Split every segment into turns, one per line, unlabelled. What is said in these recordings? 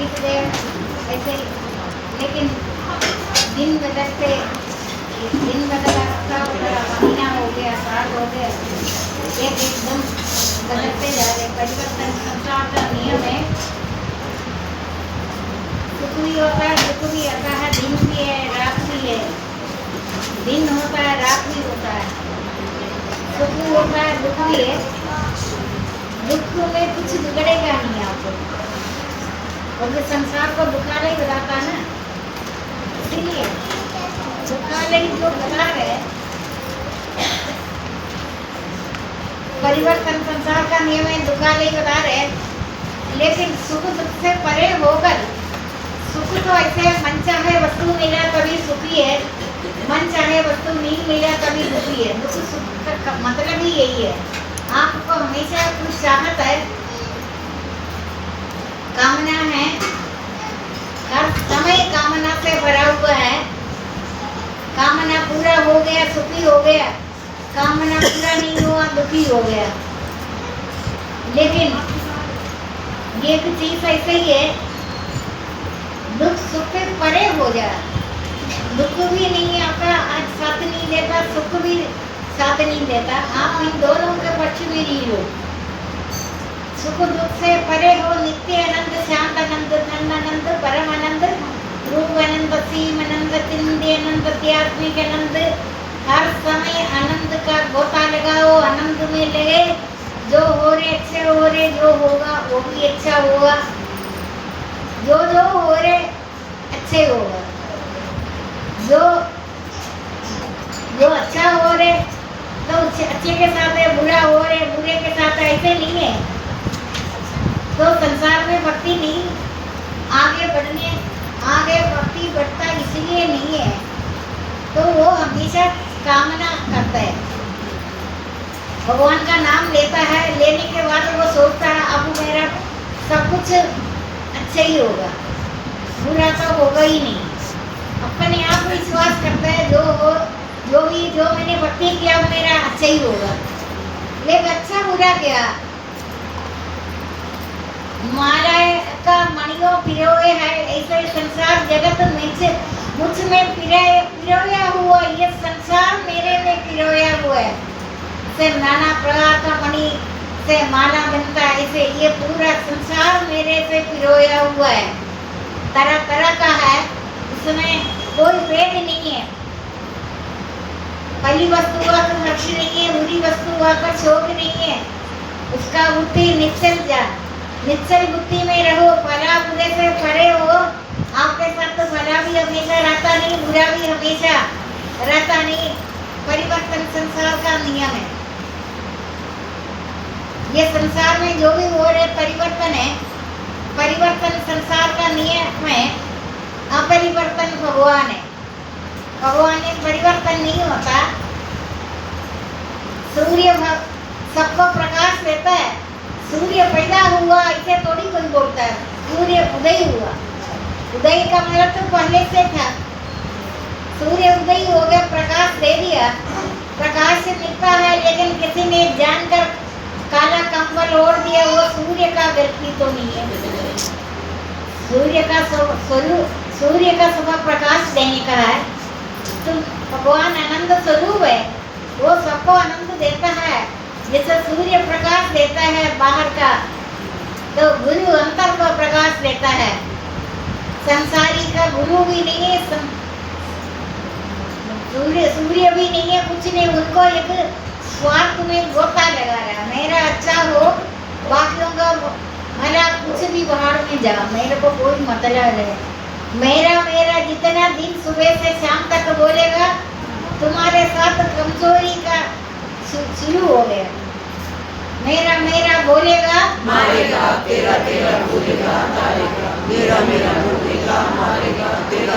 इसलिए ऐसे, लेकिन दिन बदलते, दिन बदला महीना हो गया, साल हो गया, एकदम बदलते जा रहे। परिवर्तन संसार का नियम है। सुख भी होता है, दुख भी आता है, दिन भी है, रात भी है। दिन होता है, रात भी होता है, सुख भी होता है, दुख भी है। दुख में कुछ बिगड़ेगा नहीं आपको, क्योंकि संसार को दुखालय बताता है ना, इसीलिए दुखालय जो बता रहे, परिवर्तन संसार का नियम है, दुखालय बता रहे। लेकिन सुख दुख से परे होकर, सुख तो ऐसे मन चाहे वस्तु मिला तभी सुखी है, मन चाहे वस्तु नहीं मिला तभी दुखी है। दुख सुख का मतलब ही यही है। आपको हमेशा कुछ चाहत है, कामना है, हर समय कामना से भरा हुआ है। कामना पूरा हो गया सुखी हो गया, कामना पूरा नहीं हुआ दुखी हो गया। लेकिन ये भी चीज ऐसे ही है, दुख सुख से परे हो जाए, दुख भी नहीं आता, आज साथ नहीं देता, सुख भी साथ नहीं देता। आप इन दोनों के पक्ष में नहीं हो। सुख दुख से परे हो, नित्य आनंद, शांत आनंद, धन आनंद, परम आनंद, रूप आनंद, सीम आनंद, चिंदी आनंद, आध्यात्मिक आनंद। हर समय आनंद का गोता लगाओ, आनंद में लगे। जो हो रहे अच्छे हो रहे, जो होगा वो भी अच्छा होगा, जो जो हो रहे अच्छे होगा, जो जो अच्छा हो रहे तो अच्छे के साथ है, बुरा हो रहे बुरे के साथ है, ऐसे नहीं है। तो संसार में भक्ति नहीं आगे बढ़ने, आगे भक्ति बढ़ता इसलिए नहीं है, तो वो हमेशा कामना करता है, भगवान का नाम लेता है, लेने के बाद वो सोचता है अब मेरा सब कुछ अच्छा ही होगा, बुरा तो होगा ही नहीं। अपने आप विश्वास करता है जो हो, जो मैंने भक्ति किया मेरा अच्छा ही होगा। लेकिन अच्छा बुरा क्या, माया का मणियों पिरोए है, ऐसे संसार जगत मुझ में पिरोया हुआ, ये संसार मेरे में पिरोया हुआ है। से नाना प्रकार का मणि से माला बनता है, ऐसे ये पूरा संसार मेरे से पिरोया हुआ है, तरह तरह का है, उसमें कोई भेद नहीं है। पहली वस्तु आकर हर्ष नहीं है, बुरी वस्तु आकर शोक नहीं है। उसका बुद्धि निश्चल बुद्धि में रहो, भला बुरे से परे हो। आपके साथ तो भला भी हमेशा रहता नहीं, बुरा भी हमेशा रहता नहीं। परिवर्तन संसार का नियम है। ये संसार में जो भी हो रहे परिवर्तन है, परिवर्तन संसार का नियम है, अपरिवर्तन भगवान है। भगवान में परिवर्तन नहीं होता। सूर्य सबको प्रकाश देता है, सूर्य पैदा हुआ ऐसे थोड़ी कोई बोलता है, सूर्य उदय हुआ, उदय का मतलब तो पहले से था। सूर्य उदय हो गया, प्रकाश दे दिया, प्रकाश से मिलता है, लेकिन किसी ने जानकर काला कंबल ओढ़ दिया, वो सूर्य का व्यक्ति तो नहीं है। सूर्य का स्वभाव प्रकाश देने का है। तो भगवान आनंद स्वरूप है, वो सबको आनंद देता है। जैसे सूर्य प्रकाश देता है बाहर का, तो गुरु अंतर को प्रकाश देता है। संसारी का गुरु भी नहीं है, सूर्य भी नहीं है, कुछ नहीं। उनको एक स्वार्थ में गोता लगा रहा, मेरा अच्छा हो, बाकियों का भला, कुछ भी बाहर में जा, मेरे को कोई मतलब है। मेरा जितना दिन सुबह से शाम तक बोलेगा, तुम्हारे साथ कमजोरी का शुरू हो गया। मेरा बोलेगा,
मारेगा, तेरा बोलेगा, तारेगा, मेरा बोलेगा, मारेगा, तेरा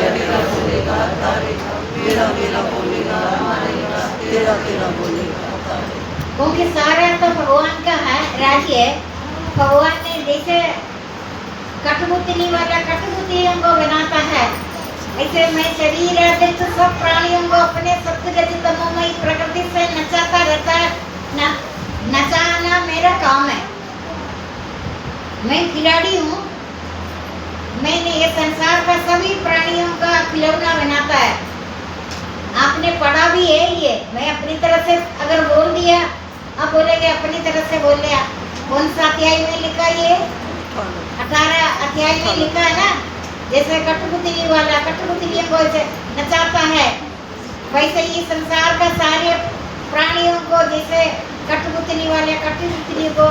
बोलेगा, तारेगा, मेरा बोलेगा, मारेगा, तेरा बोलेगा, तारेगा।
क्योंकि सारा तो भगवान का है, राज्य है। भगवान ने जैसे कठपुतली वाला कठपुतलियों को बनाता है, ऐसे मैं शरीर आदि सब प्राणियों को अपने सप्तरजतमोमयी प्रकृति से नचाता रहता है। नचाना मेरा काम है। मैं खिलाड़ी हूँ, मैंने ये संसार का सभी प्राणियों का खिलौना बनाता है। आपने पढ़ा भी है ये, मैं अपनी तरफ से अगर बोल दिया, आप बोलेंगे अपनी तरफ से बोल लिया। कौन सा अध्याय में लिखा ये? 18 अध्याय में लिखा है ना। जैसे कठपुतली वाला कठपुतलियों को ऐसे नचाता है, वैसे ही संसार का सारे प्राणियों को जैसे कठपुतली वाले कठपुतली को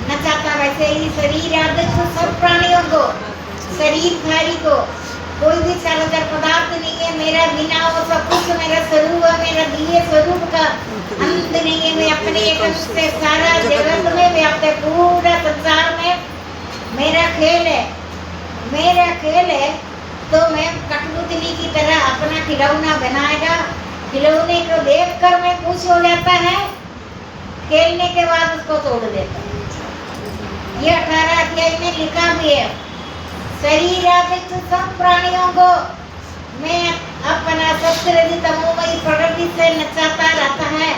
नचाता, वैसे ही शरीर आदि सब प्राणियों को, शरीरधारी को, कोई भी चलचर पदार्थ नहीं है मेरा बिना, वो सब कुछ मेरा स्वरूप है, मेरा दिव्य स्वरूप का अंत नहीं है। मैं अपने एक अंश से सारा जगत में व्याप्त है, पूरा संसार में मेरा खेल है, मेरा खेल है। तो मैं कठपुतली की तरह अपना खिलौना बनाएगा, खिलौने को देखकर मैं खुश हो जाता है, खेलने के बाद उसको तोड़ देता है। ये 18 अध्याय में लिखा भी है। शरीर आदि सब प्राणियों को मैं अपना सत्य तमोमयी प्रकृति से नचाता रहता है।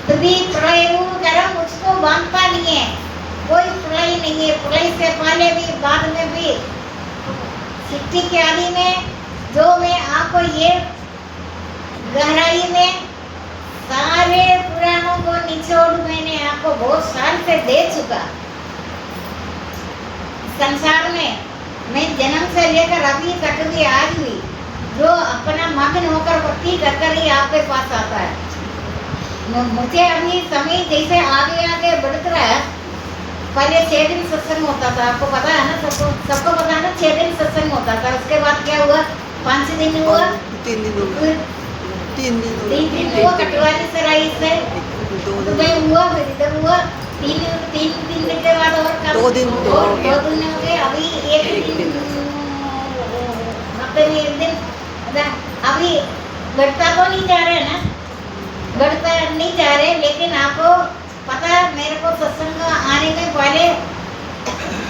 तभी प्रलय गर्म उसको बांधता नहीं है, कोई प्रलय नहीं है। प्रलय से पहले भी बाद में भी सृष्टि के आदि में जो मैं आपको ये गहराई में सारे पुराणों को निचोड़ मैंने आपको बहुत साल से दे चुका। संसार में मैं जन्म से लेकर अभी तक भी आज भी जो अपना मग्न होकर भक्ति कर कर ही आपके पास आता है। मुझे अभी समय जैसे आगे आगे बढ़ता है। पहले 6 दिन सत्संग होता था, आपको पता है ना, सबको पता है ना, 6 दिन सत्संग होता था। उसके बाद क्या हुआ? 5 दिन हुआ,
3 दिन हो गए, 3 दिन
हुआ कटवाली सराई से, सुबह हुआ, फिर इधर हुआ, 3 दिन के बाद और
2 दिन
हो गए। अभी 1 दिन हफ्ते में 1 दिन। अभी बढ़ता तो नहीं जा रहे ना, बढ़ता नहीं जा रहे, लेकिन आपको पता है मेरे को सत्संग आने में पहले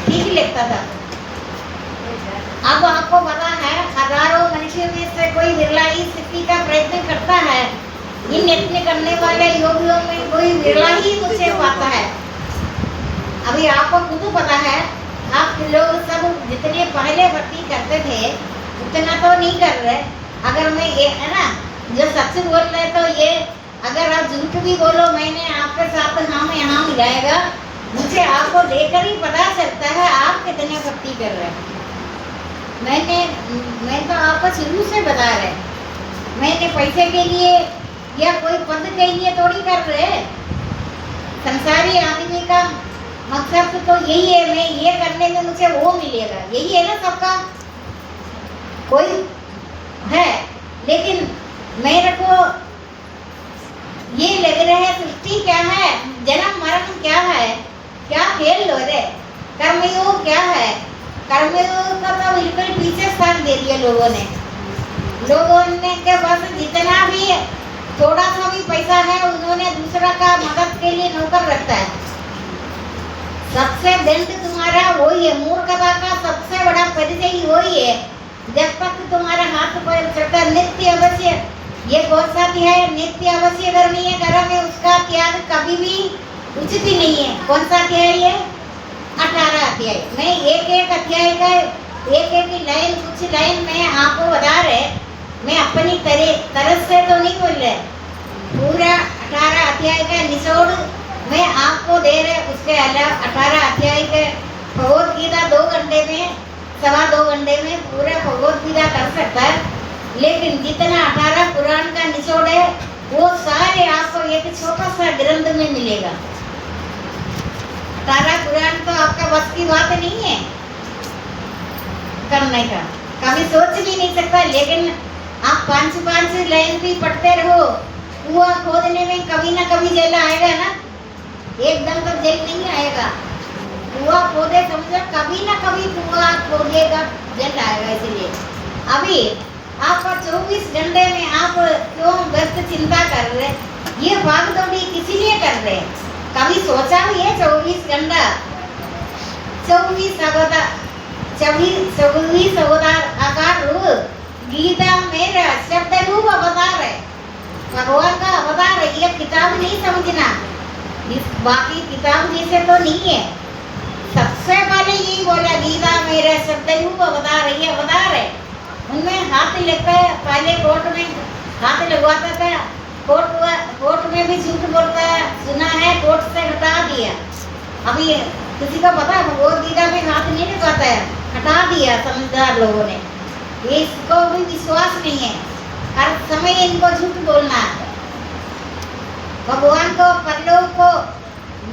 ठीक लगता था। अब आपको पता है हजारों मनुष्यों में से कोई विरला ही स्थिति का प्रयत्न करता है। इन यत्न करने वाले योगियों में कोई विरला ही मुझे पाता है। अभी आपको खुद पता है, आप लोग सब जितने पहले भक्ति करते थे उतना तो नहीं कर रहे। अगर मैं ये है ना जो सच बोल रहे तो ये, अगर आप झूठ भी बोलो मैंने आपके साथ हाँ यहाँ मिलाएगा, मुझे आपको देखकर ही पता चलता है आप कितने भक्ति कर रहे हैं। मैं तो आपको शुरू से बता रहे, मैंने पैसे के लिए या कोई पद के लिए थोड़ी कर रहे। संसारी आदमी का मकसद तो यही है, मैं ये करने में मुझे वो मिलेगा, यही है ना सबका। कोई है, लेकिन मेरे को ये लग रहा है सृष्टि क्या है, जन्म मरण क्या है, क्या खेल हो रहे, कर्मयोग क्या है। कर्मयोग का तो बिल्कुल पीछे स्थान दे दिया लोगों ने के पास जितना भी थोड़ा सा भी पैसा है उन्होंने दूसरा का मदद के लिए नौकर रखता है। सबसे दंड तुम्हारा वही है, मूर्खता का सबसे बड़ा परिचय ही वही है। जब तक तुम्हारा हाथ पैर चलता नित्य अवश्य, ये कौन सा अध्याय है? नित्य अवश्य करनी है कर्म है, उसका त्याग कभी भी उचित ही नहीं है। कौन सा अध्याय है? 18 अध्याय। मैं एक अध्याय का एक लाइन, कुछ लाइन मैं आपको बता रहे, मैं अपनी तरफ से तो नहीं बोल रहे, पूरा 18 अध्याय का निचोड़ मैं आपको दे रहे। उसके अलावा 18 अध्याय के भगवद गीता 2 घंटे में, 2.25 घंटे में पूरा भगवद गीता कर सकता है, लेकिन जितना 18 पुराण का निचोड़ है वो सारे आपको एक छोटा सा ग्रंथ में मिलेगा। 18 पुराण तो आपका बस की बात नहीं है करने का, कभी सोच भी नहीं सकता। लेकिन आप 5 लाइन भी पढ़ते रहो, कुआं खोदने में कभी ना कभी जल आएगा ना, एकदम तो जल नहीं आएगा। कुआं खोदे समझो, कभी ना कभी कुआं खोदेगा, जल आएगा। इसलिए अभी आपका 24 घंटे में आप क्यों व्यस्त चिंता कर रहे? ये भाग दौड़ी किसी लिए कर रहे? कभी सोचा भी है 24 घंटा 24 अवतार आकार रूप गीता मेरा शब्द रूप अवतार है, भगवान का अवतार है। ये किताब नहीं समझना, इस बाकी किताब जैसे तो नहीं है। सब सबसे पहले यही बोला, गीता मेरे सतयुग अवतार, ये अवतार है। उनमें हाथ लगता है, पहले कोर्ट में हाथ लगवाता था, कोर्ट में भी झूठ बोलता है, सुना है, कोर्ट से हटा दिया। अभी किसी को पता है भगवद गीता में हाथ नहीं लगाता है, हटा दिया समझदार लोगों ने। ये इसको भी विश्वास नहीं है, हर समय इनको झूठ बोलना है, भगवान को परलोक को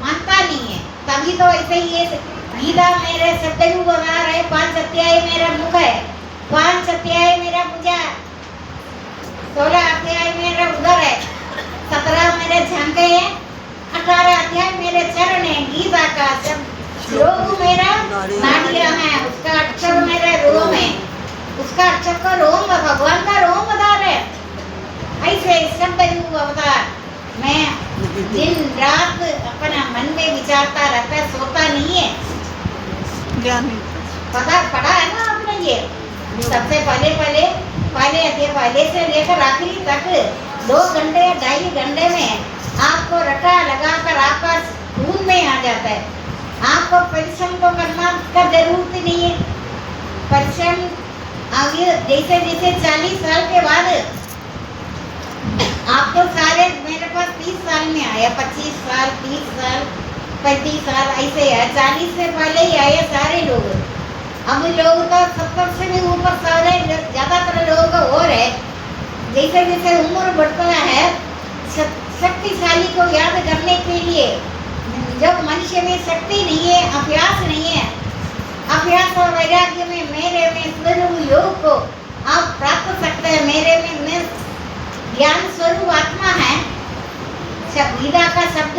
मानता नहीं है। तभी तो ऐसे ही ये गीता मेरे सतयुग अवतार है, 5 अध्याय मेरा मुख है, 5 अध्याय मेरा भुजा, 16 अध्याय मेरा उदर है, 17 मेरे झांके हैं, 18 अध्याय मेरे चरण है। गीता का सब श्लोक मेरा नाड़ियाँ है, उसका अक्षर मेरा रोम है, उसका अक्षर का रोम भगवान का रोम अवतार है। ऐसे सतयुग अवतार मैं दिन रात अपना मन में विचारता रहता है, सोता नहीं है।
ज्ञान
पढ़ा है ना आपने ये, सबसे पहले अध्याय पहले से लेकर आखिरी तक 2 घंटे या 2.5 घंटे में आपको रटा लगाकर आपका खून में आ जाता है। आपको परिश्रम तो करना का जरूरत नहीं है। परिश्रम आगे जैसे 40 साल के बाद आपको सारे, मेरे पास 30 साल में आया, 25 साल, 30 साल, 35 साल ऐसे है, 40 से पहले ही आए सारे लोग। अब लोग तो 70 से भी ऊपर सारे ज्यादातर लोगों का और है। जैसे जैसे उम्र बढ़ता है, शक्तिशाली को याद करने के लिए, जब मनुष्य में शक्ति नहीं है, अभ्यास नहीं है, अभ्यास और वैराग्य में मेरे में स्वरूप योग को आप प्राप्त सकते हैं। मेरे में मैं ज्ञान स्वरूप आत्मा है। गीता का शब्द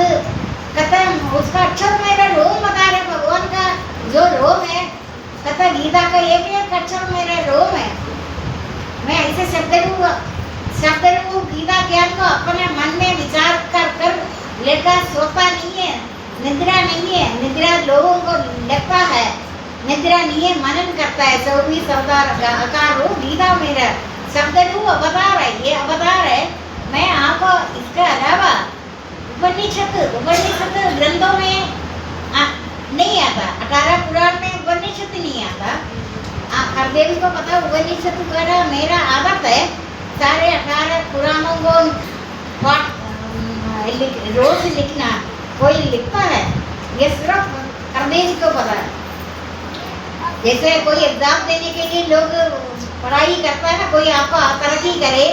कहता है, उसका अक्षर मेरा रोम बता रहे, भगवान का जो रोम है, कहता गीता का एक अक्षर मेरा रोम है। मैं ऐसे शब्द रूप गीता ज्ञान को अपने मन में विचार कर लेकर सोता नहीं है, निद्रा नहीं है। निद्रा लोगों को लगता है निद्रा नहीं है, मनन करता है। 24 अवतार रूप गीता मेरा शब्द रूप अवतार है, ये अवतार है। मैं आपको इसके अलावा उपनिषद ग्रंथों में नहीं आता, 18 पुराण में उपनिषद नहीं आता। हर देवी को पता उपनिषद का मेरा आदत है, सारे 18 पुराणों को रोज लिखना। कोई लिखता है, ये सिर्फ हर देवी को पता है। जैसे कोई एग्जाम देने के लिए लोग पढ़ाई करता है ना, कोई आपको तरक्की करे,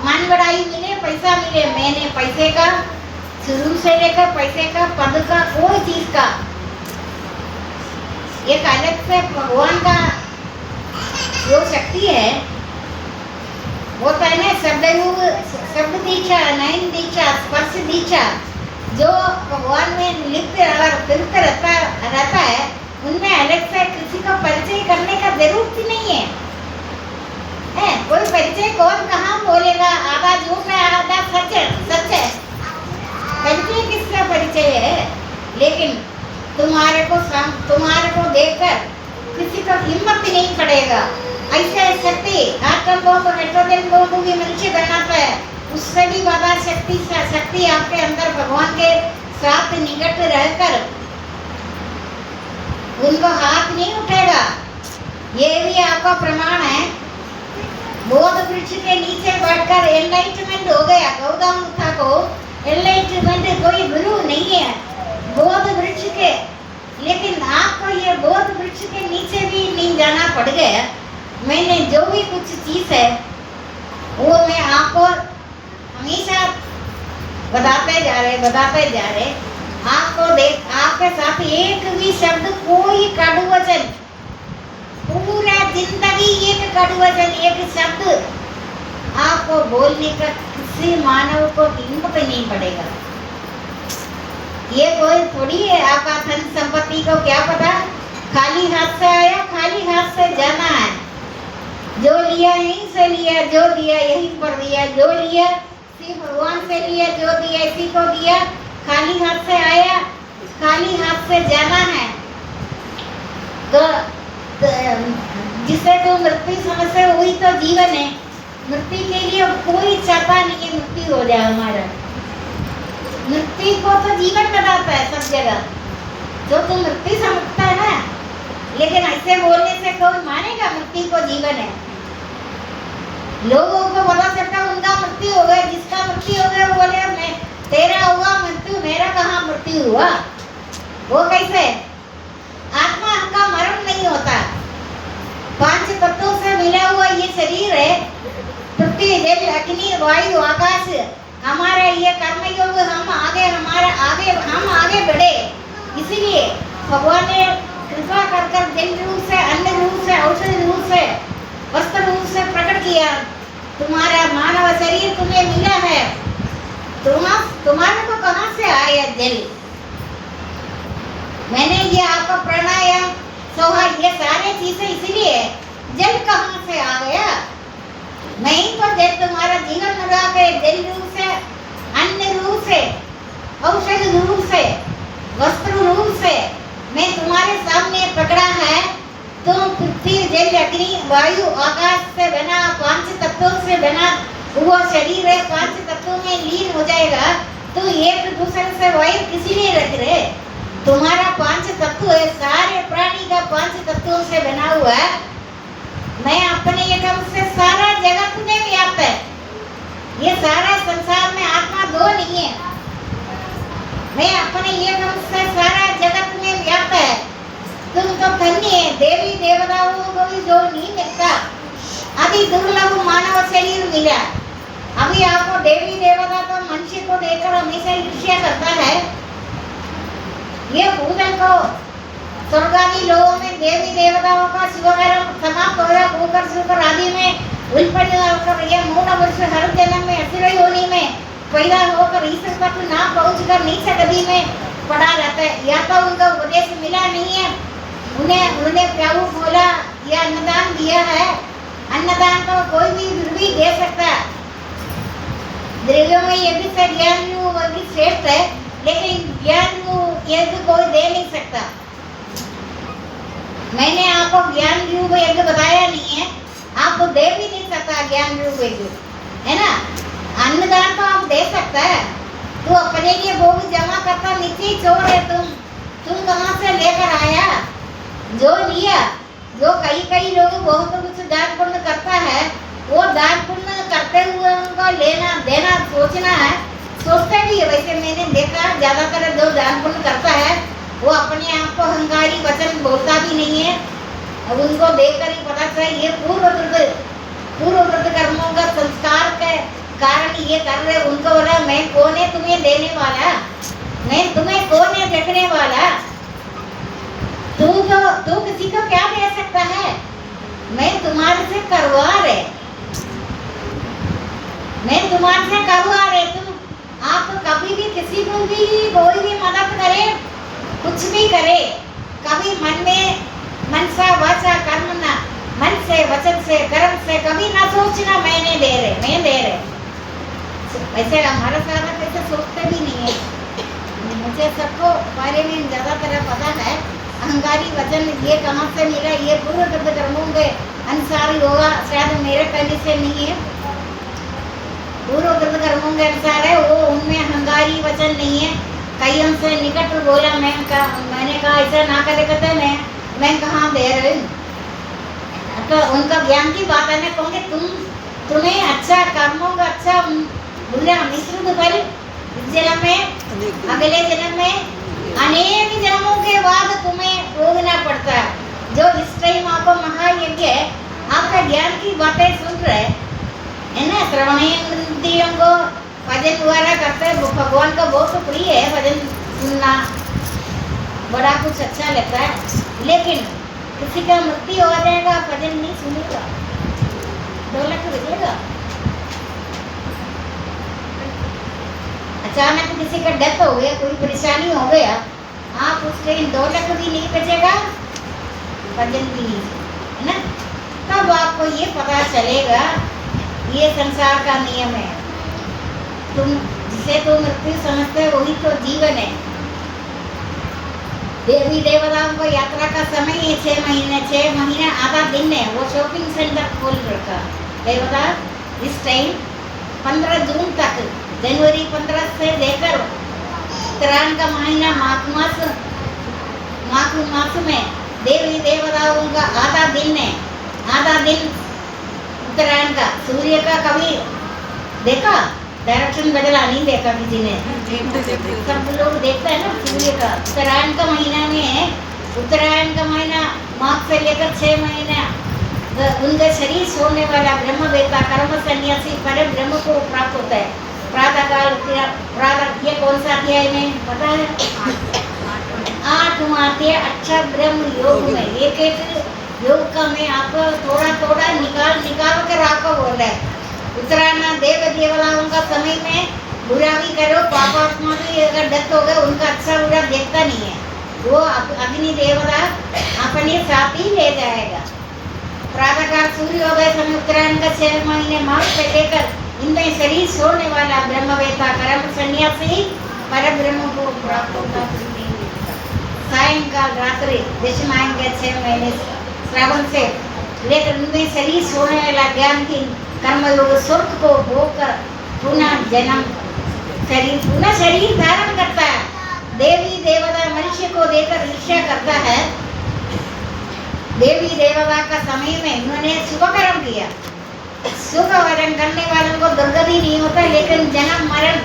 मान बढ़ाई मिले, पैसा मिले। मैंने पैसे का शुरू से लेकर पैसे का, पद का, कोई चीज का एक अलग से भगवान का जो शक्ति है वो तो है ना, शब्द दीक्षा, नयन दीक्षा, स्पर्श दीक्षा, जो भगवान में लिप्त रहता है, उनमें अलग से किसी को परिचय करने का जरूरत ही नहीं है। कोई परिचय कौन कहाँ बोलेगा, आधा झूठ है आधा सच है। परिचय किसका परिचय है? लेकिन तुम्हारे को देखकर किसी को हिम्मत ही नहीं पड़ेगा। ऐसे शक्ति आटम बम हाइड्रोजन बम भी मनुष्य बनाता है, उससे भी ज्यादा शक्ति आपके अंदर भगवान के साथ निकट रहकर उनको हाथ नहीं उठेगा। ये भी आपका प्रमाण है। बोध वृक्ष के नीचे बैठकर एनलाइटमेंट हो गया गौतम बुद्ध को। एनलाइटमेंट कोई गुरु नहीं है, बोध वृक्ष के, लेकिन आपको ये बोध वृक्ष के नीचे भी नहीं जाना पड़ गया। मैंने जो भी कुछ चीज है वो मैं आपको हमेशा बताते जा रहे। आपके साथ एक भी शब्द, कोई कड़ू वचन, पूरा जिंदगी एक कड़ू वचन, एक शब्द आपको बोलने का किसी मानव को हिम्मत नहीं पड़ेगा। ये कोई थोड़ी है आपका धन संपत्ति को क्या पता, खाली हाथ से आया, खाली हाथ से जाना है। जो लिया यहीं से लिया, जो दिया यहीं पर दिया, जो लिया सिर्फ भगवान से लिया, जो दिया इसी को दिया। खाली हाथ से आया, खाली हाथ से जाना है। तो जिसे तो मृत्यु समस्या हुई तो जीवन है, मृत्यु के लिए कोई चाहता नहीं है मृत्यु हो जाए हमारा। मृत्यु को तो जीवन बताता है सब जगह। जो तुम मृत्यु समझता है ना, लेकिन ऐसे बोलने से कोई मानेगा मृत्यु को जीवन है? लोगों को पता चलता उनका मृत्यु हो गया, जिसका मृत्यु हो गया वो बोले मैं तेरा हुआ मृत्यु, मेरा कहाँ मृत्यु हुआ? वो कैसे? आत्मा का मरण नहीं होता। पांच तत्वों से मिला हुआ ये शरीर है, पृथ्वी जल अग्नि वायु आकाश, हमारा ये कर्म योग, हम आगे बढ़े। इसलिए भगवान ने कृपा कर कर जल रूप से, अन्न रूप से, औषधि रूप से, वस्त्र रूप से प्रकट किया। तुम्हारा मानव शरीर तुम्हें मिला है, तुम्हारे को कहाँ से आया जल? मैंने ये आपका प्राणायाम सोहा ये सारे चीजें इसलिए, जल कहाँ से आ गया? मैं ही तो जल तुम्हारा जीवन लगा के जल रूप से, अन्न रूप से, औषधि रूप से, वस्त्र रूप से मैं तुम्हारे सामने पकड़ा है। तुम पृथ्वी जल अग्नि वायु आकाश से बना, पांच तत्वों से बना वो शरीर है, पांच तत्वों में लीन हो जाएगा तो एक दूसरे से वायु किसी नहीं रख रहे। तुम्हारा पांच तत्व है, सारे प्राणी का पांच तत्वों से बना हुआ है। मैं अपने एकम से सारा जगत में व्याप्त है। ये सारा संसार में आत्मा दो नहीं है, मैं अपने एकम से सारा जगत में व्याप्त है। तुम तो धन्य है, देवी देवताओं को भी जो नहीं मिलता, अति दुर्लभ मानव शरीर मिला। अभी आपको देवी देवता तो मनुष्य को देखकर हमेशा ईर्ष्या करता है। ये भूतल को स्वर्ग आदि लोगों में देवी देवताओं का शिवकर्म समाप्त हो रहा, कुकर सुकर आदि में उल्पन्न होकर ये मूल वर्ष हर जन्म में असुर योनि में पैदा होकर ईश्वर तक ना पहुंचकर नीच गति में पड़ा रहता है। या तो उनका उपदेश मिला नहीं है, उन्हें प्रभु बोला या अन्नदान दिया है। अन्नदान तो कोई भी दे सकता है। द्रव्यों में ये भी ज्ञान वो भी श्रेष्ठ है, लेकिन ज्ञान यज्ञ कोई दे नहीं सकता। मैंने आपको ज्ञान रूप यज्ञ बताया नहीं है, आपको दे भी नहीं सकता ज्ञान रूप यज्ञ, है ना। अन्नदान तो आप दे सकता है, तो अपने लिए भोग जमा करता नीचे छोड़ है। तुम कहाँ से लेकर आया? जो लिया, जो कई लोग बहुत कुछ दान पुण्य करता है, वो दान पुण्य करते हुए उनको लेना देना सोचना है, सोचते भी है। वैसे मैंने देखा ज्यादातर जो दान पुण्य करता है वो अपने आप को अहंकारी वचन बोलता भी नहीं है। अब उनको देखकर ही पता चला ये पूर्वकृत कर्मों का संस्कार के कारण ये कर रहे। उनको बोला मैं कौन है तुम्हें देने वाला, मैं तुम्हें कौन है देखने वाला? तू किसी को क्या दे सकता है? मैं तुम्हारे से करवार है, मैं तुम्हारे से करवार है। तुम आप कभी भी किसी को भी कोई भी मदद करे, कुछ भी करे, कभी मन सा वाचा कर्म ना, मन से वचन से कर्म से कभी ना सोचना मैंने दे रहे, मैं दे रहे। वैसे हमारा सारा कैसे सोचते भी नहीं है। मुझे सबको बारे में ज्यादातर पता है। अहंकारी वचन ये कहाँ से मिला? ये पूर्वकृत कर्मों के अनुसार ही होगा, शायद मेरे कहने से नहीं है। पूर्वकृत कर्मों के अनुसार है वो, उनमें अहंकारी वचन नहीं है। कईयों से निकट बोला मैंने कहा ऐसा ना करे, कहते मैं कहाँ दे रही हूँ। तो उनका ज्ञान की बात है। मैं कहूँगी तुम्हें अच्छा कर्मों का अच्छा बुरा मिश्रित फल इस जन्म में, अगले जन्म में, अनेक जन्मों के बाद तुम्हें भोगना पड़ता है। जो इस टाइम आपको महायज्ञ है, आपका ज्ञान की बातें सुन रहे है ना, श्रवणेन्द्रियों को भजन द्वारा करते हैं। भगवान का बहुत प्रिय है भजन सुनना, बड़ा कुछ अच्छा लगता है। लेकिन किसी का मृत्यु हो जाएगा, भजन नहीं सुनेगा, ढोलक बजेगा। अचानक किसी का डेथ हो गया, कोई परेशानी हो गया, आप उस टाइम ढोलक भी नहीं बजेगा, भजन भी नहीं, है ना। तब आपको ये पता चलेगा ये संसार का नियम है। तुम जिसे तुम मृत्यु समझते हो वही तो जीवन है। देवी देवताओं को यात्रा का समय है 6 महीने आधा दिन है। वो शॉपिंग सेंटर खोल रखा देवता इस टाइम 15 जून तक, जनवरी 15 से लेकर उत्तरायण का महीना माघ मास में देवी देवताओं का आधा दिन है, आधा दिन उत्तरायण का। सूर्य का कभी देखा? डायरेक्शन बदला नहीं देखा किसी ने। सब लोग देखते हैं ना सूर्य का। उत्तरायण का महीना में, उत्तरायण का महीना माघ से लेकर 6 महीने उनका शरीर छोड़ने वाला ब्रह्मवेत्ता कर्म सन्यासी पर ब्रह्म को प्राप्त होता है। प्रातः काल प्रातः, ये कौन सा अध्याय में पता है? 8वां अध्याय अच्छा ब्रह्म योग में। एक योग का मैं आपको थोड़ा थोड़ा निकाल कर आपको बोल रहा है। उत्तरायण देव देवताओं का समय में बुरा भी करो, पापात्मा भी अगर डेथ हो गए उनका अच्छा बुरा देखता नहीं है। वो अग्नि देवता अपने साथ ही ले जाएगा। प्रातःकाल सूर्योदय समय उत्तरायण का 6 महीने माघ से लेकर इनमें शरीर छोड़ने वाला ब्रह्मवेत्ता कर्म सन्यासी पर ब्रह्म को प्राप्त होता है। सायंकाल रात्रि दशमायन के 6 महीने श्रावण से लेकर उनमें शरीर छोड़ने वाला ज्ञान की कर्मयोग स्वर्ग को भोगकर पुनः जन्म पुनः शरीर धारण करता है। देवी देवता मनुष्य को देकर ईर्ष्या करता है। देवी देवता का समय में उन्होंने शुभ कर्म किया। शुभ कर्म करने वालों को दुर्गति नहीं होता, लेकिन जन्म मरण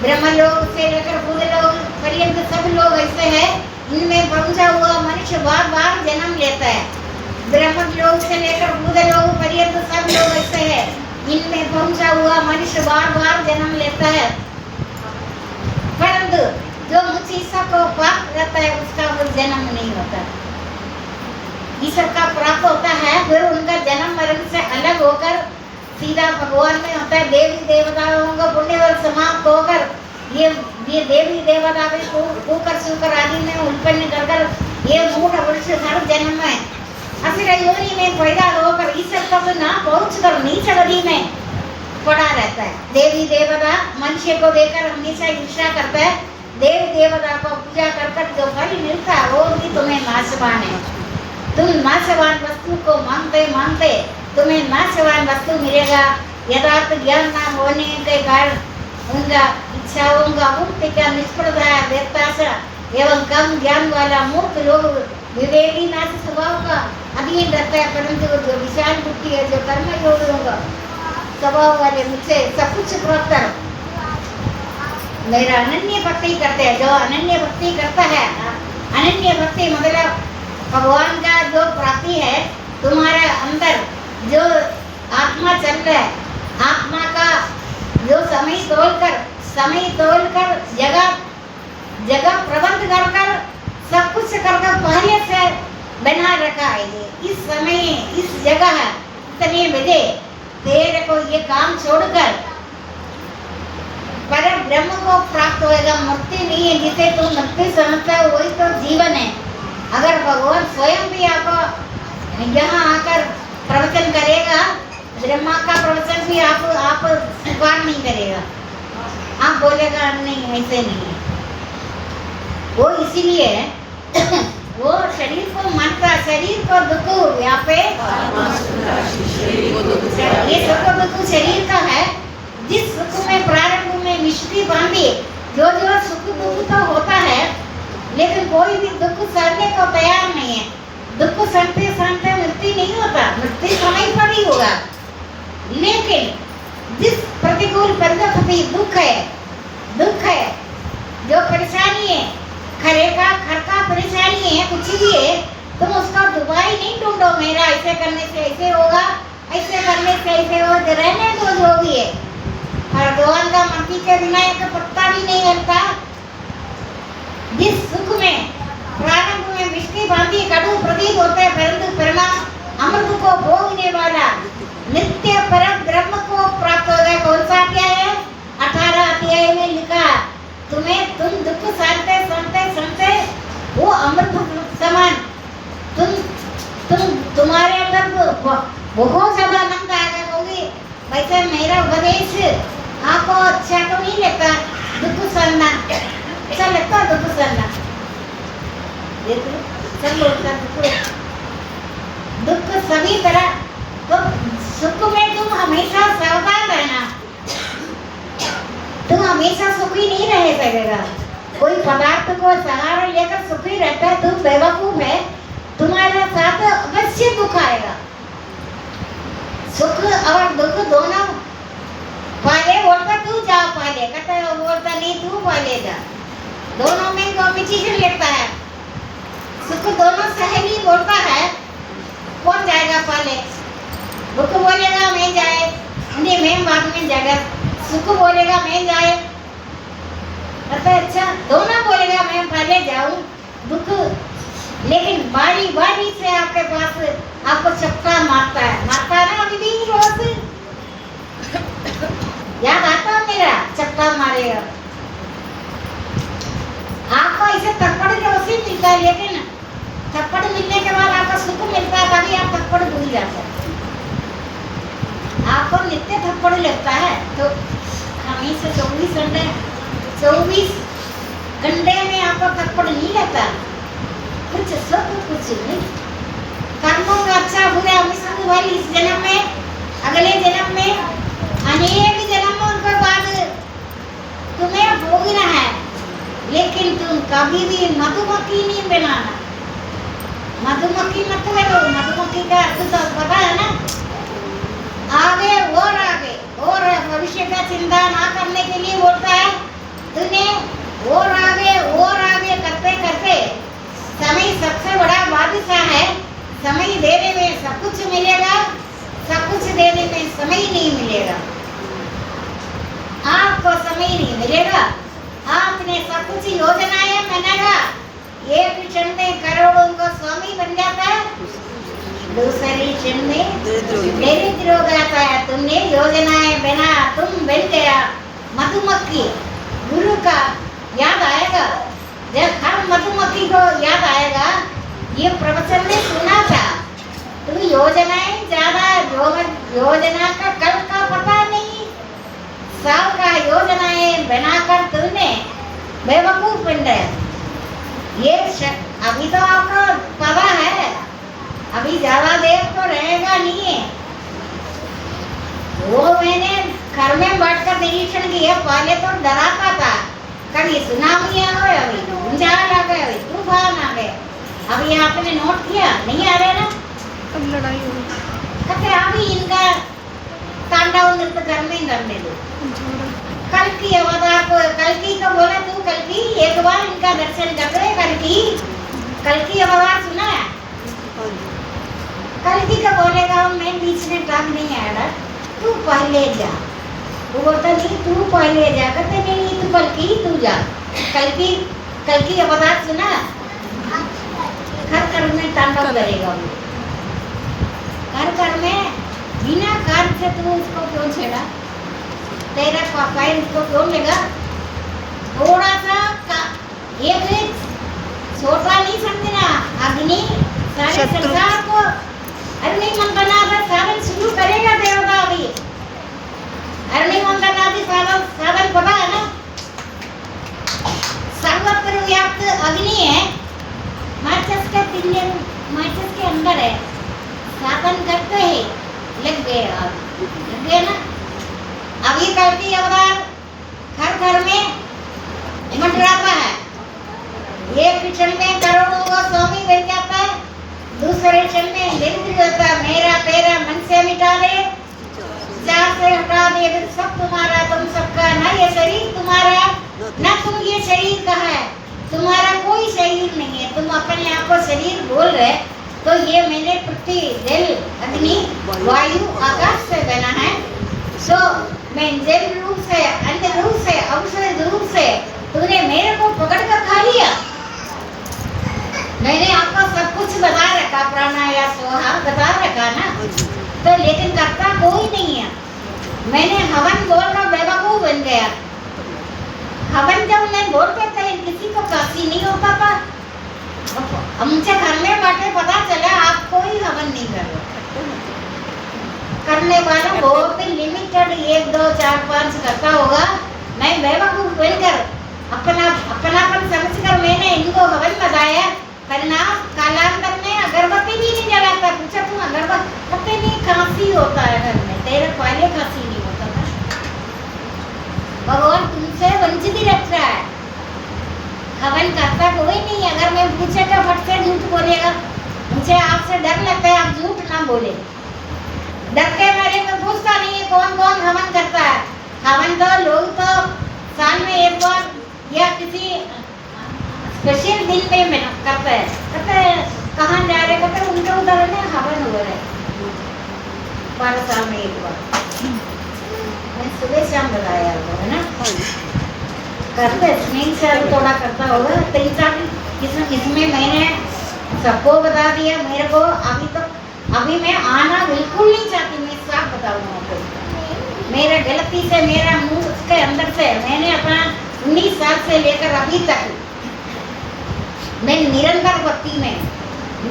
ब्रह्मलोक से लेकर भूलोक पर्यंत सब लोग ऐसे हैं। इनमें पहुंचा हुआ मनुष्य बार बार जन्म लेता है। ब्रह्मलोक से लेकर भूलोक पर्यंत सब लोग ऐसे हैं। इनमें पहुंचा हुआ मनुष्य बार बार जन्म लेता है, परंतु जो मुझ ईश्वर को प्राप्त करता है उसका वो जन्म नहीं होता। ईश्वर का प्राप्त होता है, फिर उनका जन्म मरण से अलग होकर सीधा भगवान में होता है। देवी देवताओं का पुण्य और समाप्त होकर ये देवी देवता भी कुकर सुकर आदि में उत्पन्न कर ये मूढ़ वृक्ष हर जन्म में असुर योनि में पैदा होकर ईश्वर तक ना पहुँच कर नीच गति में पड़ा रहता है। देवी देवता मनुष्य को देकर हमेशा ईर्ष्या करता है। देव देवता को पूजा कर जो फल मिलता है वो भी तुम्हें नाशवान है। तुम नाशवान वस्तु को मांगते मांगते तुम्हें नाशवान वस्तु मिलेगा। यथार्थ ज्ञान न होने के कारण उनका इच्छाओं का मुक्ति का निष्प्रदा व्यक्ताशा एवं कम ज्ञान वाला मूर्ख लोग विवेकी नाश स्वभाव का अधीन रहता है, परंतु जो विशाल बुद्धि है, जो कर्म योगियों का स्वभाव वाले मुझसे सब कुछ प्राप्त कर मेरा अनन्य भक्ति करते हैं। जो अनन्य भक्ति करता है, अनन्य भक्ति मतलब भगवान का जो प्राप्ति है तुम्हारे अंदर, जो आत्मा चल रहा है, आत्मा का जो समय तोलकर जगह प्रबंध कर सब कुछ करके पहले से बना रखा है। ये इस समय इस जगह इतने बजे तेरे को ये काम छोड़कर पर ब्रह्म को प्राप्त होएगा। मृत्यु नहीं है, जिसे तुम मृत्यु समझता है वही तो जीवन है। अगर भगवान स्वयं भी आप यहाँ आकर प्रवचन करेगा, ब्रह्मा का प्रवचन भी आप स्वीकार नहीं करेगा। आप बोलेगा नहीं ऐसे नहीं है। वो इसीलिए वो शरीर को मानता, शरीर को दुख व्यापे, ये सुख दुख शरीर का है। जिस सुख में प्रारंभ में मिश्री बांधी, जो सुख दुख तो होता है, लेकिन कोई भी दुख सहने को तैयार नहीं है। दुख सहते सहते मृत्यु नहीं होता, मृत्यु समय पर ही होगा। लेकिन जिस प्रतिकूल परिस्थिति दुख है, जो परेशानी है, खर का परेशानी है, कुछ भी है, तुम उसका दुबाई नहीं ढूंढो। मेरा ऐसे करने से ऐसे होगा, ऐसे करने से ऐसे हो, रहने दो जो भी है। भगवान का मर्जी के बिना एक पत्ता भी नहीं हिलता। जिस सुख में प्रारंभ में मिष्टी बांधी कड़ू प्रतीत होता है, परंतु परिणाम अमृत को भोगने वाला नित्य परम ब्रह्म को प्राप्त होगा। कौन सा अध्याय है? 18 अध्याय में लिखा, तुम्हें तुम दुख सहते वो अमृत समान तुम्हारे अंदर बहुत ज्यादा आनंद आएगा। कहोगी वैसे मेरा उपदेश आपको अच्छा तो नहीं लगता, दुख सहना अच्छा लगता, दुख सहना दुख सभी तरह। तो सुख में तुम हमेशा सावधान रहना, तुम हमेशा सुखी नहीं रह सकेगा। कोई पदार्थ को सहारा लेकर सुखी रहता है, तुम बेवकूफ है। तुम्हारे साथ अवश्य दुख आएगा। सुख और दुख दोनों पहले बोलता तू जा, पहले कहता बोलता नहीं तू पहले जा, दोनों में कॉम्पिटिशन लेता है। सुख दोनों सहेली बोलता है कौन जाएगा पहले, दुख बोलेगा मैं जाए, नहीं मैं बाद में जाएगा, सुख बोलेगा मैं जाए, कहता अच्छा दोनों बोलेगा मैं पहले जाऊं, दुख लेकिन बारी बारी से आपके पास आपको चक्का मारता है ना अभी भी रोज याद आता है मेरा, चक्का मारेगा आपको। ऐसे थप्पड़ रोज ही मिलता है, लेकिन थप्पड़ मिलने के बाद आपको सुख मिलता है, तभी आप थप्पड़ भूल जाते हैं। आपको नित्य थप्पड़ लगता है तो हमें से 24 घंटे में आपको थप्पड़ नहीं लगता, कुछ सब कुछ नहीं। कर्मों का अच्छा बुरा मिश्रण वाली इस जन्म में, अगले जन्म में, अनेक जन्मों के बाद तुम्हें भोगना है, लेकिन तुम कभी भी मधुमक्खी नहीं बनाना। मधुमक्खी मत बनो, मधुमक्खी का अर्थ तो पता है ना, आगे और भविष्य का चिंता ना करने के लिए बोलता है। तूने और आगे करते करते समय सबसे बड़ा बादशाह है, समय देने में सब कुछ मिलेगा, सब कुछ देने में समय नहीं मिलेगा। आपको समय नहीं मिलेगा, आपने सब कुछ योजनाएं बनाएगा, एक क्षण में करोड़ों का स्वामी बन जाता है, दूसरे क्षण में दरिद्र हो जाता है। तुमने योजनाएं बना, तुम बन गया मधुमक्खी। गुरु का याद आएगा, जब हर मधुमक्खी को याद आएगा, ये प्रवचन में सुना था, तुम योजनाएं ज्यादा, योजना का कल का पता नहीं, साल का योजनाएं बनाकर तुमने बेवकूफ बन गए। ये अभी तो आपको पता है, अभी ज्यादा देर तो रहेगा नहीं है। वो मैंने घर में बैठकर निरीक्षण किया, पहले तो डराता था, कभी सुनामी आ गए, अभी भूचाल आ गए, अभी तूफान आ गए। अभी आपने नोट किया नहीं आ रहे ना,
अब लड़ाई हो
कहते अभी इनका तांडव नृत्य करने दो। कल की अवतार को, कल की तो बोला तू, कल की एक बार इनका दर्शन कर रहे, कल की अवतार सुना है? कल की का बोलेगा मैं बीच में टांग नहीं आया, तू पहले जा। वो बोलता नहीं तू पहले जा, कहते नहीं तू तू जा। कल की अवतार सुना, घर में तांडव करेगा वो, घर में बिना कारण से तू उसको क्यों छेड़ा, तेरा पैर उसको क्यों लेगा? थोड़ा सा एक छोटा नहीं समझना, अग्नि सारे संसार को अग्नि मंथनादि साधन शुरू करेगा देवता। अभी अग्नि मंथनादि साधन पता है ना, सर्वत्र व्याप्त अग्नि है, माचिस के पिंजरे, माचिस के अंदर है, साधन करते ही लग गए ना। अभी कल की अवतार घर में मंडराता है, एक क्षण में करोड़ों का स्वामी बन जाता है, दूसरे क्षण में दरिद्र होता है। मेरा तेरा मन से मिटा दे, चार से हटा दे, सब तुम्हारा तुम सबका, ना ये शरीर तुम्हारा ना तुम ये शरीर का है, तुम्हारा कोई शरीर नहीं है। तुम अपने आप को शरीर बोल रहे, तो ये मैंने पृथ्वी जल अग्नि वायु आकाश से बना है। सो मैं जल रूप से, अन्न रूप से, औषध रूप से तूने मेरे को पकड़ कर खा लिया। मैंने आपको सब कुछ बता रखा, प्राणाया सोहा बता रखा ना, तो लेकिन करता कोई नहीं है। मैंने हवन बोलकर बेवकूफ बन गया। हवन जब मैं बोलते थे किसी को काशी नहीं होता था, हमसे घर में बैठे पता चला आप कोई हवन नहीं कर रहे, करने वाला बहुत लिमिटेड 1 2 4 5 करता होगा। मैं बेवकूफ बनकर अपनापन समझकर मैंने इनको हवन बताया, परिणाम कालांतर में अगरबत्ती भी नहीं जलाता। पूछा तुम अगरबत्ती नहीं, खांसी होता है घर में, तेरे पहले खांसी नहीं होता था। भगवान तुमसे वंचित ही रख रहा है, हवन करता कोई नहीं। अगर मैं पूछेगा फट से झूठ बोलेगा, मुझे आपसे डर लगता है, आप झूठ ना बोले। डर के मारे में पूछता नहीं है कौन कौन हवन करता है। हवन तो लोग तो साल में एक बार या किसी स्पेशल दिन पे में करते हैं। कहते हैं कहाँ जा रहे, कहते हैं उनके उधर है हवन हो रहा है 12 साल में एक बार। मैं सुबह शाम बताया आपको, है ना। करते स्नेह से थोड़ा करता होगा 3-4 इसमें मैंने सबको बता दिया। मेरे को अभी मैं आना बिल्कुल नहीं चाहती, मैं साफ बताऊंगा आपको। मेरा गलती से मेरा मुंह उसके अंदर से मैंने अपना 19 साल से लेकर अभी तक मैं निरंतर भक्ति में